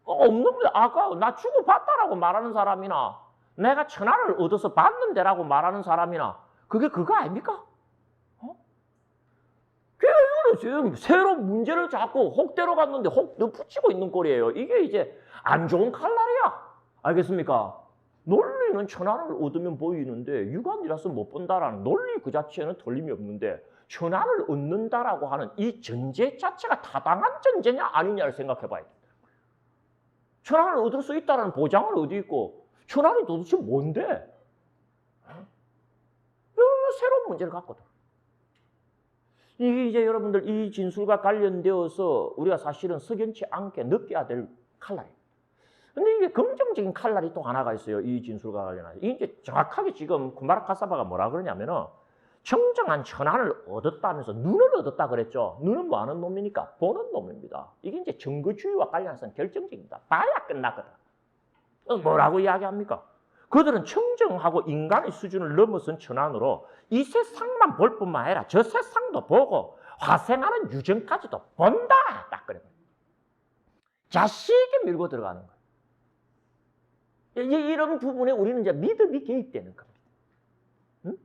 없는 거야. 아까 나 죽어봤다라고 말하는 사람이나 내가 천안을 얻어서 봤는데라고 말하는 사람이나 그게 그거 아닙니까? 그러니까 지금 새로 문제를 잡고 혹대로 갔는데 혹 덧붙이고 있는 꼴이에요. 이게 이제 안 좋은 칼날이야. 알겠습니까? 논리는 천하를 얻으면 보이는데 유관이라서 못 본다라는 논리 그 자체는 틀림이 없는데 천하를 얻는다라고 하는 이 전제 자체가 타당한 전제냐 아니냐를 생각해 봐야 돼. 천하를 얻을 수 있다는 보장은 어디 있고 천하는 도대체 뭔데? 새로운 문제를 갖거든. 이게 이제 여러분들 이 진술과 관련되어서 우리가 사실은 석연치 않게 느껴야 될 칼날이에요. 근데 이게 긍정적인 칼날이 또 하나가 있어요. 이 진술과 관련해서. 이게 정확하게 지금 쿠마라 카사파가 뭐라 그러냐면은 청정한 천안을 얻었다면서 눈을 얻었다 그랬죠. 눈은 뭐 하는 놈입니까? 보는 놈입니다. 이게 이제 증거주의와 관련해서 결정적입니다. 봐야 끝났거든. 뭐라고 이야기합니까? 그들은 청정하고 인간의 수준을 넘어선 천안으로 이 세상만 볼 뿐만 아니라 저 세상도 보고 화생하는 유전까지도 본다. 딱 그래. 자식이 밀고 들어가는 거예요. 이런 부분에 우리는 이제 믿음이 개입되는 겁니다. 응?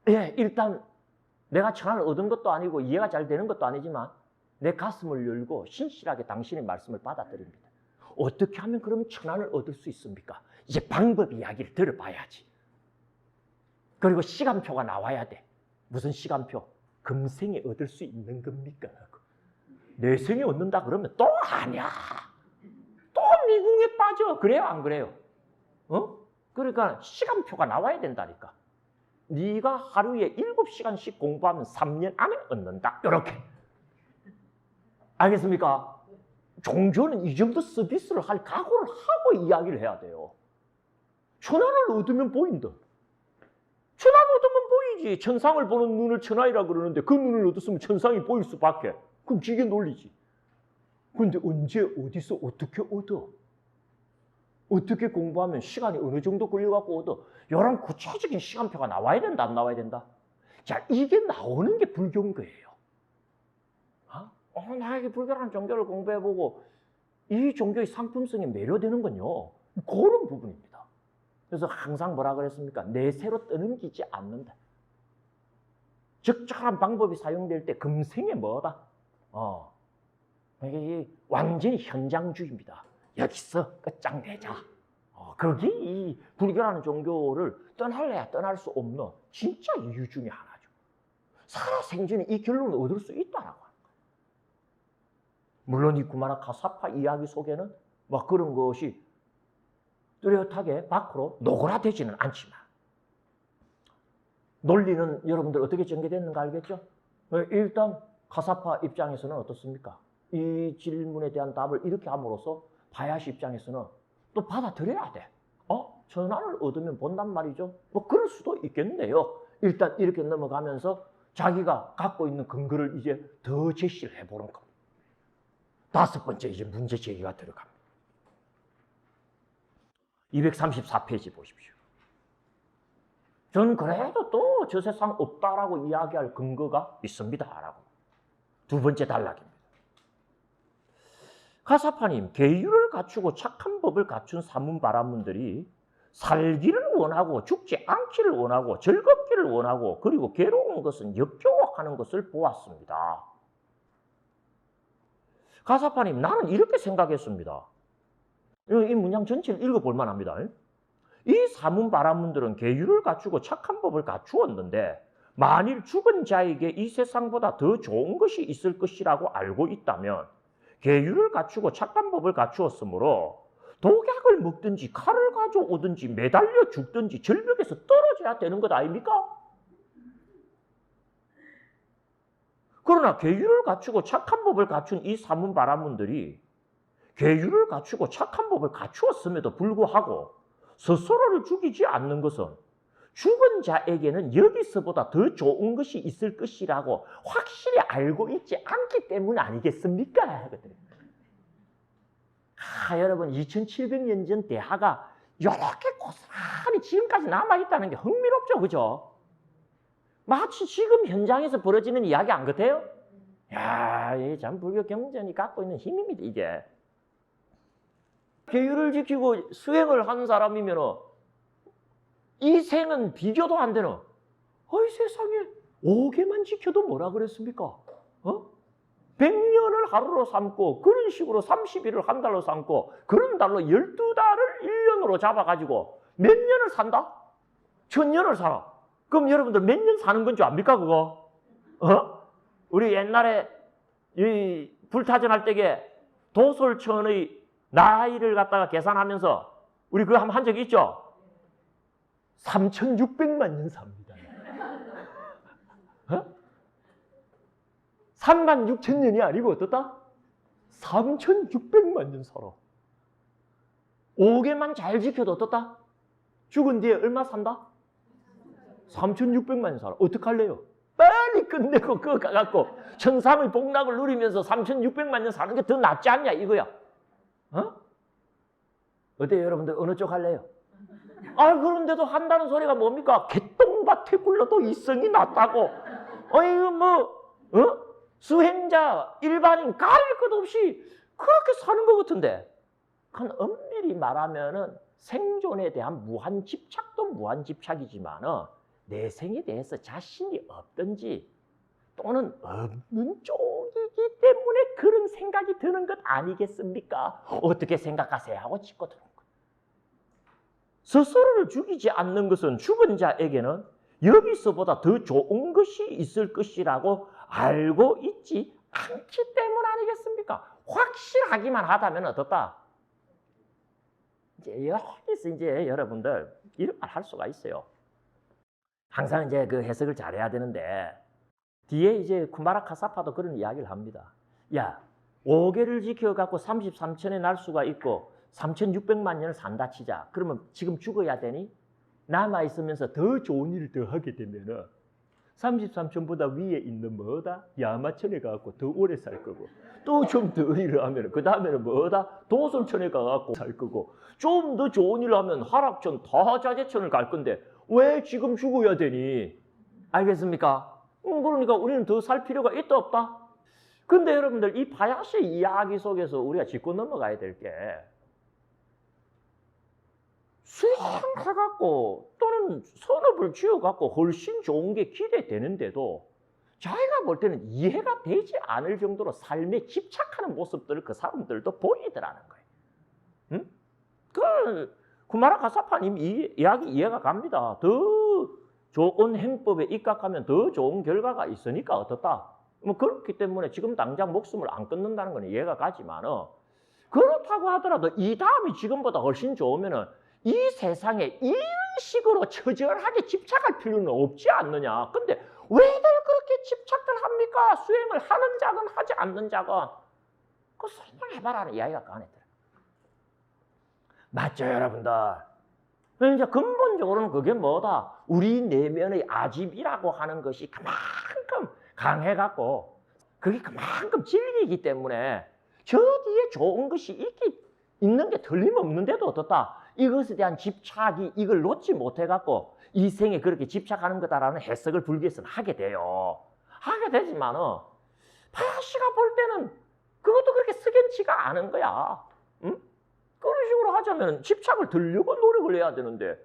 예, 일단 내가 천안을 얻은 것도 아니고 이해가 잘 되는 것도 아니지만 내 가슴을 열고 신실하게 당신의 말씀을 받아들입니다. 어떻게 하면 그러면 천안을 얻을 수 있습니까? 이제 방법 이야기를 들어봐야지. 그리고 시간표가 나와야 돼. 무슨 시간표? 금생에 얻을 수 있는 겁니까? 내생에 얻는다 그러면 또 아니야. 또 미궁에 빠져. 그래요? 안 그래요? 그러니까 시간표가 나와야 된다니까. 네가 하루에 7시간씩 공부하면 3년 안에 얻는다. 이렇게. 알겠습니까? 종교는 이 정도 서비스를 할 각오를 하고 이야기를 해야 돼요. 천안을 얻으면 보인다. 천안 얻으면 보이지. 천상을 보는 눈을 천하이라 그러는데 그 눈을 얻었으면 천상이 보일 수밖에. 그럼 기계 논리지. 그런데 언제 어디서 어떻게 얻어? 어떻게 공부하면 시간이 어느 정도 걸려갖고 얻어? 이런 구체적인 시간표가 나와야 된다, 안 나와야 된다? 자, 이게 나오는 게 불교인 거예요. 나에게 불교라는 종교를 공부해보고 이 종교의 상품성에 매료되는군요. 그런 부분입니다. 그래서 항상 뭐라 그랬습니까? 내세로 떠넘기지 않는다. 적절한 방법이 사용될 때 금생에 뭐다? 이게 완전히 현장주의입니다. 여기서 끝장내자. 그게 이 불교라는 종교를 떠날래야 떠날 수 없는 진짜 이유 중에 하나죠. 살아생전에 이 결론을 얻을 수 있다라고. 물론 이 쿠마라 카사파 이야기 속에는 막 그런 것이 뚜렷하게 밖으로 노골화되지는 않지만 논리는 여러분들 어떻게 전개됐는가 알겠죠? 일단 카사파 입장에서는 어떻습니까? 이 질문에 대한 답을 이렇게 함으로써 바야시 입장에서는 또 받아들여야 돼. 천안을 얻으면 본단 말이죠. 뭐 그럴 수도 있겠네요. 일단 이렇게 넘어가면서 자기가 갖고 있는 근거를 이제 더 제시를 해보는 겁니다. 다섯 번째 이제 문제 제기가 들어갑니다. 234페이지 보십시오. 저는 그래도 또 저 세상 없다라고 이야기할 근거가 있습니다. 라고. 두 번째 단락입니다. 카사파님, 계율을 갖추고 착한 법을 갖춘 사문바라문들이 살기를 원하고 죽지 않기를 원하고 즐겁기를 원하고 그리고 괴로운 것은 역겨워하는 것을 보았습니다. 카사파님, 나는 이렇게 생각했습니다. 이 문장 전체를 읽어볼 만합니다. 이 사문바라문들은 계율을 갖추고 착한 법을 갖추었는데 만일 죽은 자에게 이 세상보다 더 좋은 것이 있을 것이라고 알고 있다면 계율을 갖추고 착한 법을 갖추었으므로 독약을 먹든지 칼을 가져오든지 매달려 죽든지 절벽에서 떨어져야 되는 것 아닙니까? 그러나 계율을 갖추고 착한 법을 갖춘 이 사문바라문들이 계율을 갖추고 착한 법을 갖추었음에도 불구하고 스스로를 죽이지 않는 것은 죽은 자에게는 여기서보다 더 좋은 것이 있을 것이라고 확실히 알고 있지 않기 때문 아니겠습니까? 여러분 2700년 전 대하가 이렇게 고스란히 지금까지 남아있다는 게 흥미롭죠, 그죠? 마치 지금 현장에서 벌어지는 이야기 안 같아요? 이게 참 불교 경전이 갖고 있는 힘입니다, 이게. 계율을 지키고 수행을 하는 사람이면 이 생은 비교도 안 되는, 세상에 5개만 지켜도 뭐라 그랬습니까? 100년을 하루로 삼고 그런 식으로 30일을 한 달로 삼고 그런 달로 12달을 1년으로 잡아가지고 몇 년을 산다? 1000년을 살아. 그럼 여러분들 몇 년 사는 건 줄 압니까 그거? 우리 옛날에 이 불타전할 때에 도솔천의 나이를 갖다가 계산하면서 우리 그거 한번 한 적 있죠? 3600만 년 삽니다. 36,000년이 아니고 어떻다? 3600만 년 살아. 5개만 잘 지켜도 어떻다? 죽은 뒤에 얼마 산다? 3600만 년 살아. 어떡할래요? 빨리 끝내고 그거 가갖고 천상의 복락을 누리면서 3600만 년 사는 게 더 낫지 않냐 이거야. 어때요 여러분들? 어느 쪽 할래요? 그런데도 한다는 소리가 뭡니까? 개똥밭에 굴러도 이성이 낫다고. 수행자, 일반인 가릴 것 없이 그렇게 사는 것 같은데. 엄밀히 말하면은 생존에 대한 무한 집착도 무한 집착이지만 내생에 대해서 자신이 없든지 또는 없는 쪽이기 때문에 그런 생각이 드는 것 아니겠습니까? 어떻게 생각하세요? 하고 짚고 들어온 거예요. 스스로를 죽이지 않는 것은 죽은 자에게는 여기서보다 더 좋은 것이 있을 것이라고 알고 있지 않기 때문 아니겠습니까? 확실하기만 하다면 어떻다? 이제 여기서 이제 여러분들 이런 말 할 수가 있어요. 항상 이제 그 해석을 잘해야 되는데 뒤에 이제 쿠마라 카사파도 그런 이야기를 합니다. 야, 5개를 지켜갖고 33천에 날 수가 있고 3600만 년을 산다 치자. 그러면 지금 죽어야 되니? 남아있으면서 더 좋은 일을 더 하게 되면은 33천보다 위에 있는 뭐다? 야마천에 가갖고 더 오래 살 거고 또 좀 더 일을 하면 그 다음에는 뭐다? 도솔천에 가갖고 살 거고 좀 더 좋은 일을 하면 하락천, 다자재천을 갈 건데 왜 지금 죽어야 되니? 알겠습니까? 그러니까 우리는 더 살 필요가 있다 없다? 근데 여러분들 이 바야시 이야기 속에서 우리가 짚고 넘어가야 될 게 수행해갖고 또는 선업을 지어갖고 훨씬 좋은 게 기대되는데도 자기가 볼 때는 이해가 되지 않을 정도로 삶에 집착하는 모습들을 그 사람들도 보이더라는 거예요. 응? 그 쿠마라 카사파님 이야기 이해가 갑니다. 더 좋은 행법에 입각하면 더 좋은 결과가 있으니까 어떻다? 뭐 그렇기 때문에 지금 당장 목숨을 안 끊는다는 건 이해가 가지만 그렇다고 하더라도 이 다음이 지금보다 훨씬 좋으면은 이 세상에 이런 식으로 처절하게 집착할 필요는 없지 않느냐. 근데 왜들 그렇게 집착들 합니까? 수행을 하는 자건 하지 않는 자건. 그거 설명해봐라는 이야기가 그 안에 들어요. 맞죠, 여러분들? 이제 근본적으로는 그게 뭐다? 우리 내면의 아집이라고 하는 것이 그만큼 강해갖고 그게 그만큼 진리이기 때문에 저 뒤에 좋은 것이 있는 게 틀림없는데도 어떻다? 이것에 대한 집착이 이걸 놓지 못해갖고 이 생에 그렇게 집착하는 거다라는 해석을 불교에서는 하게 돼요. 하게 되지만 바야시가 볼 때는 그것도 그렇게 석연치가 않은 거야. 응? 그런 식으로 하자면 집착을 들려고 노력을 해야 되는데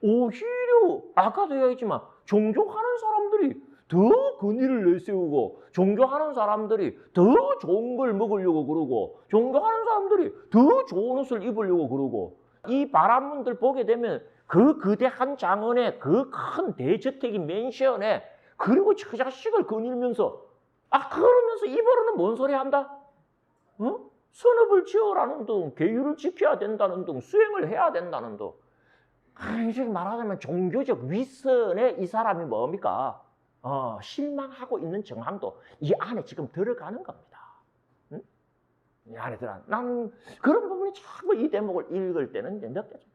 오히려 아까도 얘기했지만 종교하는 사람들이 더 근위를 내세우고 종교하는 사람들이 더 좋은 걸 먹으려고 그러고 종교하는 사람들이 더 좋은 옷을 입으려고 그러고 이 바람문들 보게 되면 그 거대한 장원에 그 큰 대저택인 맨션에 그리고 저 자식을 거닐면서 그러면서 입으로는 뭔 소리 한다? 선업을 지어라는 등 계율을 지켜야 된다는 등 수행을 해야 된다는 등 이제 말하자면 종교적 윗선에 이 사람이 뭡니까? 실망하고 있는 정황도 이 안에 지금 들어가는 겁니다. 응? 이 안에 들어가는. 난 그런 부분이 자꾸 이 대목을 읽을 때는 이제 느껴져요.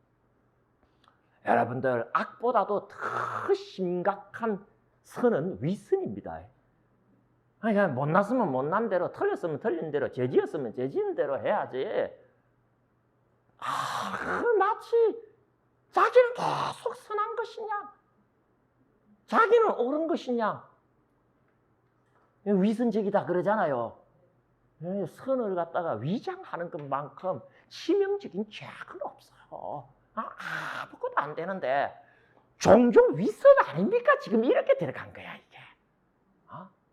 여러분들 악보다도 더 심각한 선은 윗선입니다. 그러니까 못났으면 못난 대로, 틀렸으면 틀린 대로, 죄지었으면 죄지은 대로 해야지. 마치 자기는 계속 선한 것이냐, 자기는 옳은 것이냐. 위선적이다 그러잖아요. 선을 갖다가 위장하는 것만큼 치명적인 죄악은 없어요. 아무것도 안 되는데 종종 위선 아닙니까? 지금 이렇게 들어간 거야 이게.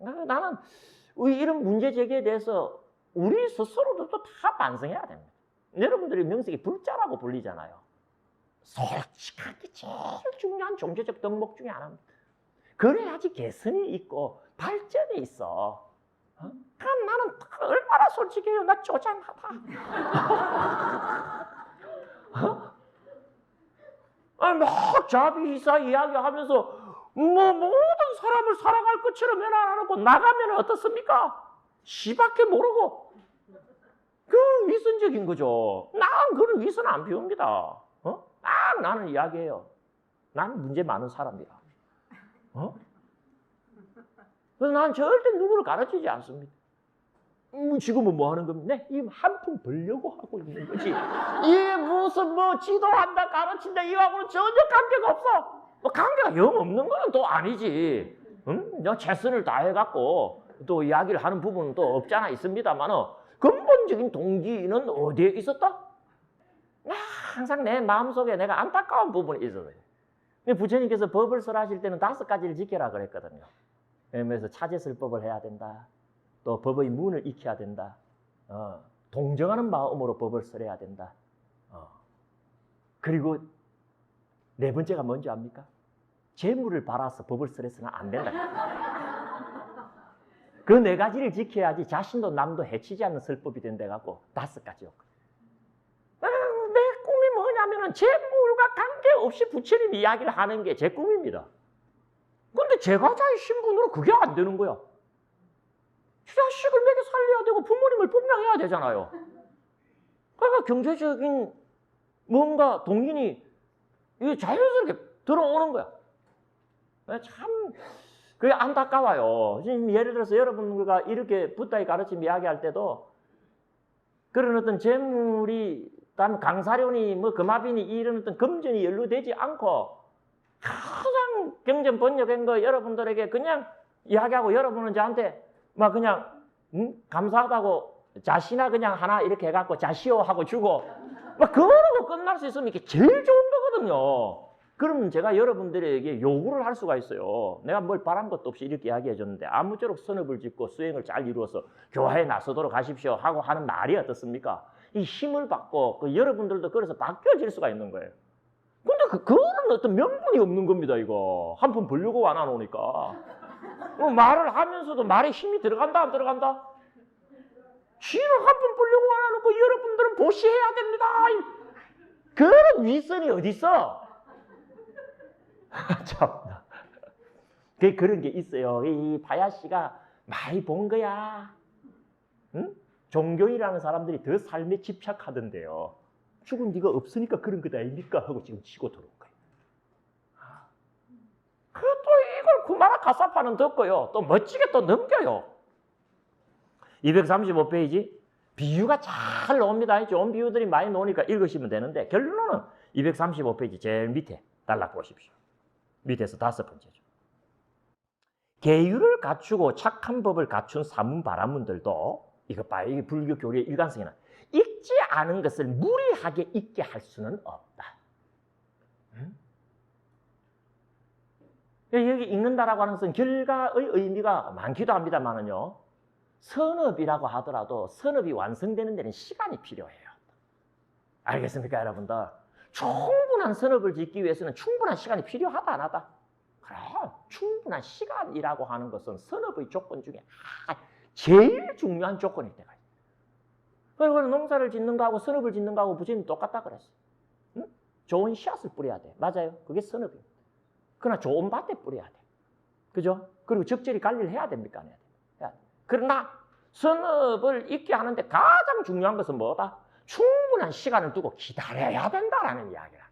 나는 이런 문제 제기에 대해서 우리 스스로도 다 반성해야 됩니다. 여러분들이 명색이 불자라고 불리잖아요. 솔직하게 제일 중요한 종교적 덕목 중에 하나입니다. 그래야지 개선이 있고 발전이 있어. 그럼 나는 얼마나 솔직해요. 나 쪼잔하다. 막 자비이사 이야기하면서 모든 사람을 사랑할 것처럼 면 안 하고 나가면 어떻습니까? 시밖에 모르고. 그 위선적인 거죠. 난 그런 위선 안 피웁니다. 나는 이야기해요. 나는 문제 많은 사람이라. 그래서 난 절대 누구를 가르치지 않습니다. 지금은 뭐 하는 겁니까? 네, 이 한 푼 벌려고 하고 있는 거지. 이게 무슨 지도한다, 가르친다, 이거하고는 전혀 관계가 없어. 관계가 영 없는 거는 또 아니지. 너 최선을 다해갖고 또 이야기를 하는 부분은 또 없잖아 있습니다만 근본적인 동기는 어디에 있었다? 항상 내 마음속에 내가 안타까운 부분이 있었어요. 부처님께서 법을 설하실 때는 5가지를 지켜라 그랬거든요. 그래서 차제설법을 해야 된다. 또 법의 문을 익혀야 된다. 동정하는 마음으로 법을 설해야 된다. 그리고 4번째가 뭔지 압니까? 재물을 받아서 법을 설해서는 안 된다. 그 4가지를 지켜야지 자신도 남도 해치지 않는 설법이 된다고 5가지였고. 내 꿈이 뭐냐면은 재물과 관계없이 부처님 이야기를 하는 게 제 꿈입니다. 근데 제가자의 신분으로 그게 안 되는 거야. 자식을 먹여 살려야 되고 부모님을 분명해야 되잖아요. 그러니까 경제적인 뭔가 동인이 자연스럽게 들어오는 거야. 참 그게 안타까워요. 지금 예를 들어서 여러분들과 이렇게 붓다의 가르침 이야기할 때도 그런 어떤 재물이 단 강사료니 금화비니 이런 어떤 금전이 연루되지 않고 가장 경전 번역한 거 여러분들에게 그냥 이야기하고 여러분은 저한테 막 그냥 감사하다고 자시나 그냥 하나 이렇게 해갖고 자시오 하고 주고 막 그러고 끝날 수 있으면 이게 제일 좋은 거거든요. 그러면 제가 여러분들에게 요구를 할 수가 있어요. 내가 뭘 바란 것도 없이 이렇게 이야기해 줬는데 아무쪼록 선업을 짓고 수행을 잘 이루어서 교화에 나서도록 하십시오 하고 하는 말이 어떻습니까? 이 힘을 받고 여러분들도 그래서 바뀌어질 수가 있는 거예요. 근데 그거는 어떤 명분이 없는 겁니다. 이거 한 푼 벌려고 안 하노니까 말을 하면서도 말에 힘이 들어간다 안 들어간다? 지는 한 푼 벌려고 안 하놓고 여러분들은 보시해야 됩니다. 그런 위선이 어디 있어? 참나. 그런 게 있어요. 이 바야 씨가 많이 본 거야. 응? 종교인이라는 사람들이 더 삶에 집착하던데요. 죽은 네가 없으니까 그런 거다 아닙니까? 하고 지금 치고 들어온 거예요. 또 이걸 구마라 가사파는 듣고요. 또 멋지게 또 넘겨요. 235페이지. 비유가 잘 나옵니다. 좋은 비유들이 많이 나오니까 읽으시면 되는데 결론은 235페이지 제일 밑에 달락 보십시오. 밑에서 5번째죠. 계율을 갖추고 착한 법을 갖춘 사문바라문들도 이거 봐요. 이게 불교 교리의 일관성이나 읽지 않은 것을 무리하게 읽게 할 수는 없다. 여기 읽는다라고 하는 것은 결과의 의미가 많기도 합니다만은요. 선업이라고 하더라도 선업이 완성되는 데는 시간이 필요해요. 알겠습니까, 여러분들? 충분한 선업을 짓기 위해서는 충분한 시간이 필요하다, 안 하다? 그럼 충분한 시간이라고 하는 것은 선업의 조건 중에 제일 중요한 조건일 때가 있어요. 그리고 농사를 짓는 거하고 선업을 짓는 거하고 부처님 똑같다 그랬어요. 응? 좋은 씨앗을 뿌려야 돼. 맞아요. 그게 선업이에요. 그러나 좋은 밭에 뿌려야 돼. 그죠? 그리고 적절히 관리를 해야 됩니까? 안 해야 돼. 그러나 선업을 잊게 하는데 가장 중요한 것은 뭐다? 충분한 시간을 두고 기다려야 된다라는 이야기라.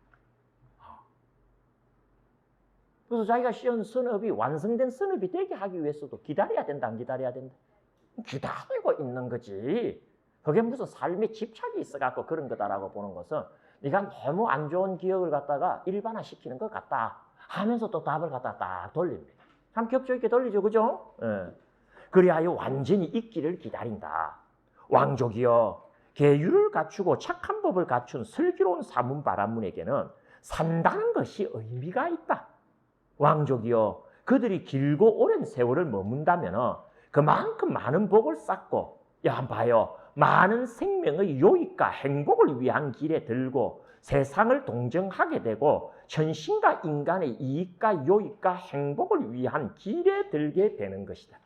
그래서 자기가 씌운 선업이 완성된 선업이 되게 하기 위해서도 기다려야 된다, 안 기다려야 된다? 기다리고 있는 거지. 그게 무슨 삶에 집착이 있어갖고 그런 거다라고 보는 것은 네가 너무 안 좋은 기억을 갖다가 일반화시키는 것 같다 하면서 또 답을 갖다 딱 돌립니다. 참 격조 있게 돌리죠, 그죠? 예. 그리하여 완전히 잊기를 기다린다. 왕족이여, 계율을 갖추고 착한 법을 갖춘 슬기로운 사문바라문에게는 산다는 것이 의미가 있다. 왕족이여, 그들이 길고 오랜 세월을 머문다면 그만큼 많은 복을 쌓고, 야 봐요, 많은 생명의 유익과 행복을 위한 길에 들고 세상을 동정하게 되고 천신과 인간의 이익과 유익과 행복을 위한 길에 들게 되는 것이다.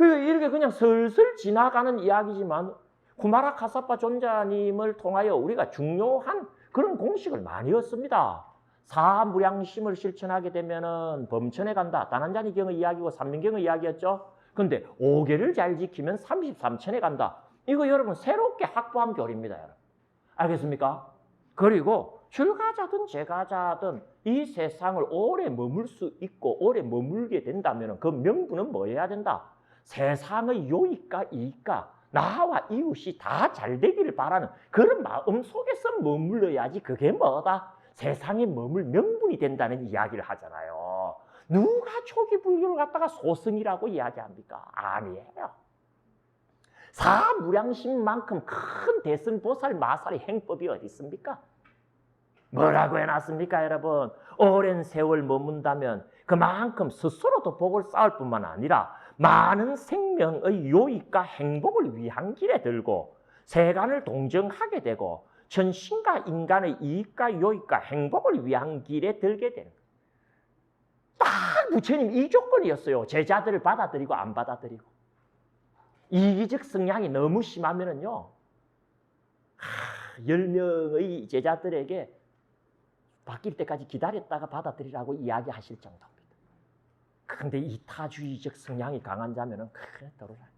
이렇게 그냥 슬슬 지나가는 이야기지만 쿠마라 카사파 존자님을 통하여 우리가 중요한 그런 공식을 많이 얻습니다. 사무량심을 실천하게 되면은 범천에 간다. 다난자니경의 이야기고 삼민경의 이야기였죠. 근데 5계를 잘 지키면 33천에 간다. 이거 여러분 새롭게 확보한 교리입니다. 여러분. 알겠습니까? 그리고 출가자든 재가자든 이 세상을 오래 머물 수 있고 오래 머물게 된다면 그 명분은 뭐여야 된다? 세상의 유익과 이익과 나와 이웃이 다 잘 되기를 바라는 그런 마음 속에서 머물러야지 그게 뭐다? 세상에 머물 명분이 된다는 이야기를 하잖아요. 누가 초기 불교를 갖다가 소승이라고 이야기합니까? 아니에요. 사무량심만큼 큰 대승보살 마살의 행법이 어디 있습니까? 뭐라고 해놨습니까, 여러분? 오랜 세월 머문다면 그만큼 스스로도 복을 쌓을 뿐만 아니라 많은 생명의 유익과 행복을 위한 길에 들고 세간을 동정하게 되고 천신과 인간의 이익과 유익과 행복을 위한 길에 들게 되는 거예요. 딱 부처님 이 조건이었어요. 제자들을 받아들이고 안 받아들이고. 이기적 성향이 너무 심하면은요, 10명의 제자들에게 바뀔 때까지 기다렸다가 받아들이라고 이야기하실 정도입니다. 그런데 이타주의적 성향이 강한 자면은 그래 떨어져요.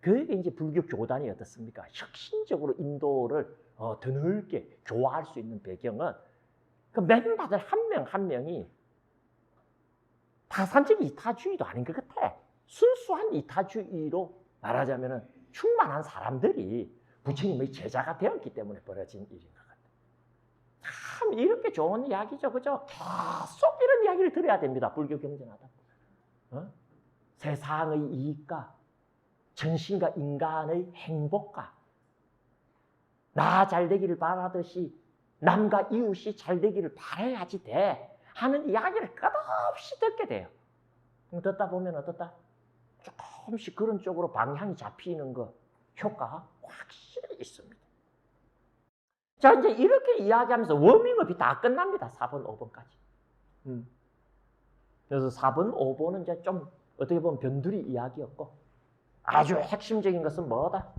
그게 이제 불교 교단이 어떻습니까? 혁신적으로 인도를 더 넓게 교화할 수 있는 배경은 그 멤버들 한 명 한 명이 타산적 이타주의도 아닌 것 같아. 순수한 이타주의로 말하자면은 충만한 사람들이 부처님의 제자가 되었기 때문에 벌어진 일인 것 같아요. 참 이렇게 좋은 이야기죠, 그죠? 계속 이런 이야기를 들어야 됩니다. 불교 경전하다. 세상의 이익과 전신과 인간의 행복과 나 잘 되기를 바라듯이 남과 이웃이 잘 되기를 바라야지 돼 하는 이야기를 끝없이 듣게 돼요. 듣다 보면 어떻다? 조금씩 그런 쪽으로 방향이 잡히는 거 효과가 확실히 있습니다. 자, 이제 이렇게 이야기하면서 워밍업이 다 끝납니다. 4번, 5번까지. 그래서 4번, 5번은 이제 좀 어떻게 보면 변두리 이야기였고 아주 핵심적인 것은 뭐다?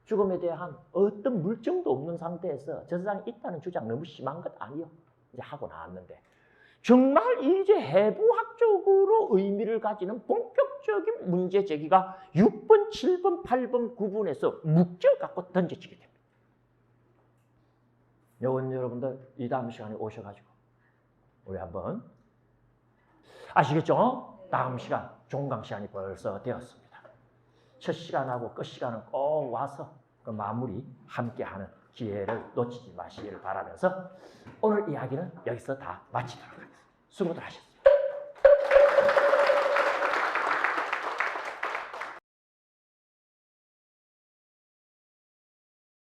죽음에 대한 어떤 물증도 없는 상태에서 저 세상에 있다는 주장 너무 심한 것 아니요? 이제 하고 나왔는데 정말 이제 해부학적으로 의미를 가지는 본격적인 문제 제기가 6번, 7번, 8번, 9번에서 묵절 갖고 던져지게 됩니다. 요건 여러분들 이 다음 시간에 오셔가지고 우리 한번 아시겠죠? 다음 시간 종강 시간이 벌써 되었습니다. 첫 시간하고 끝 시간은 꼭 와서 그 마무리 함께하는 기회를 놓치지 마시기를 바라면서 오늘 이야기는 여기서 다 마치도록 하겠습니다. 수고들 하셨습니다.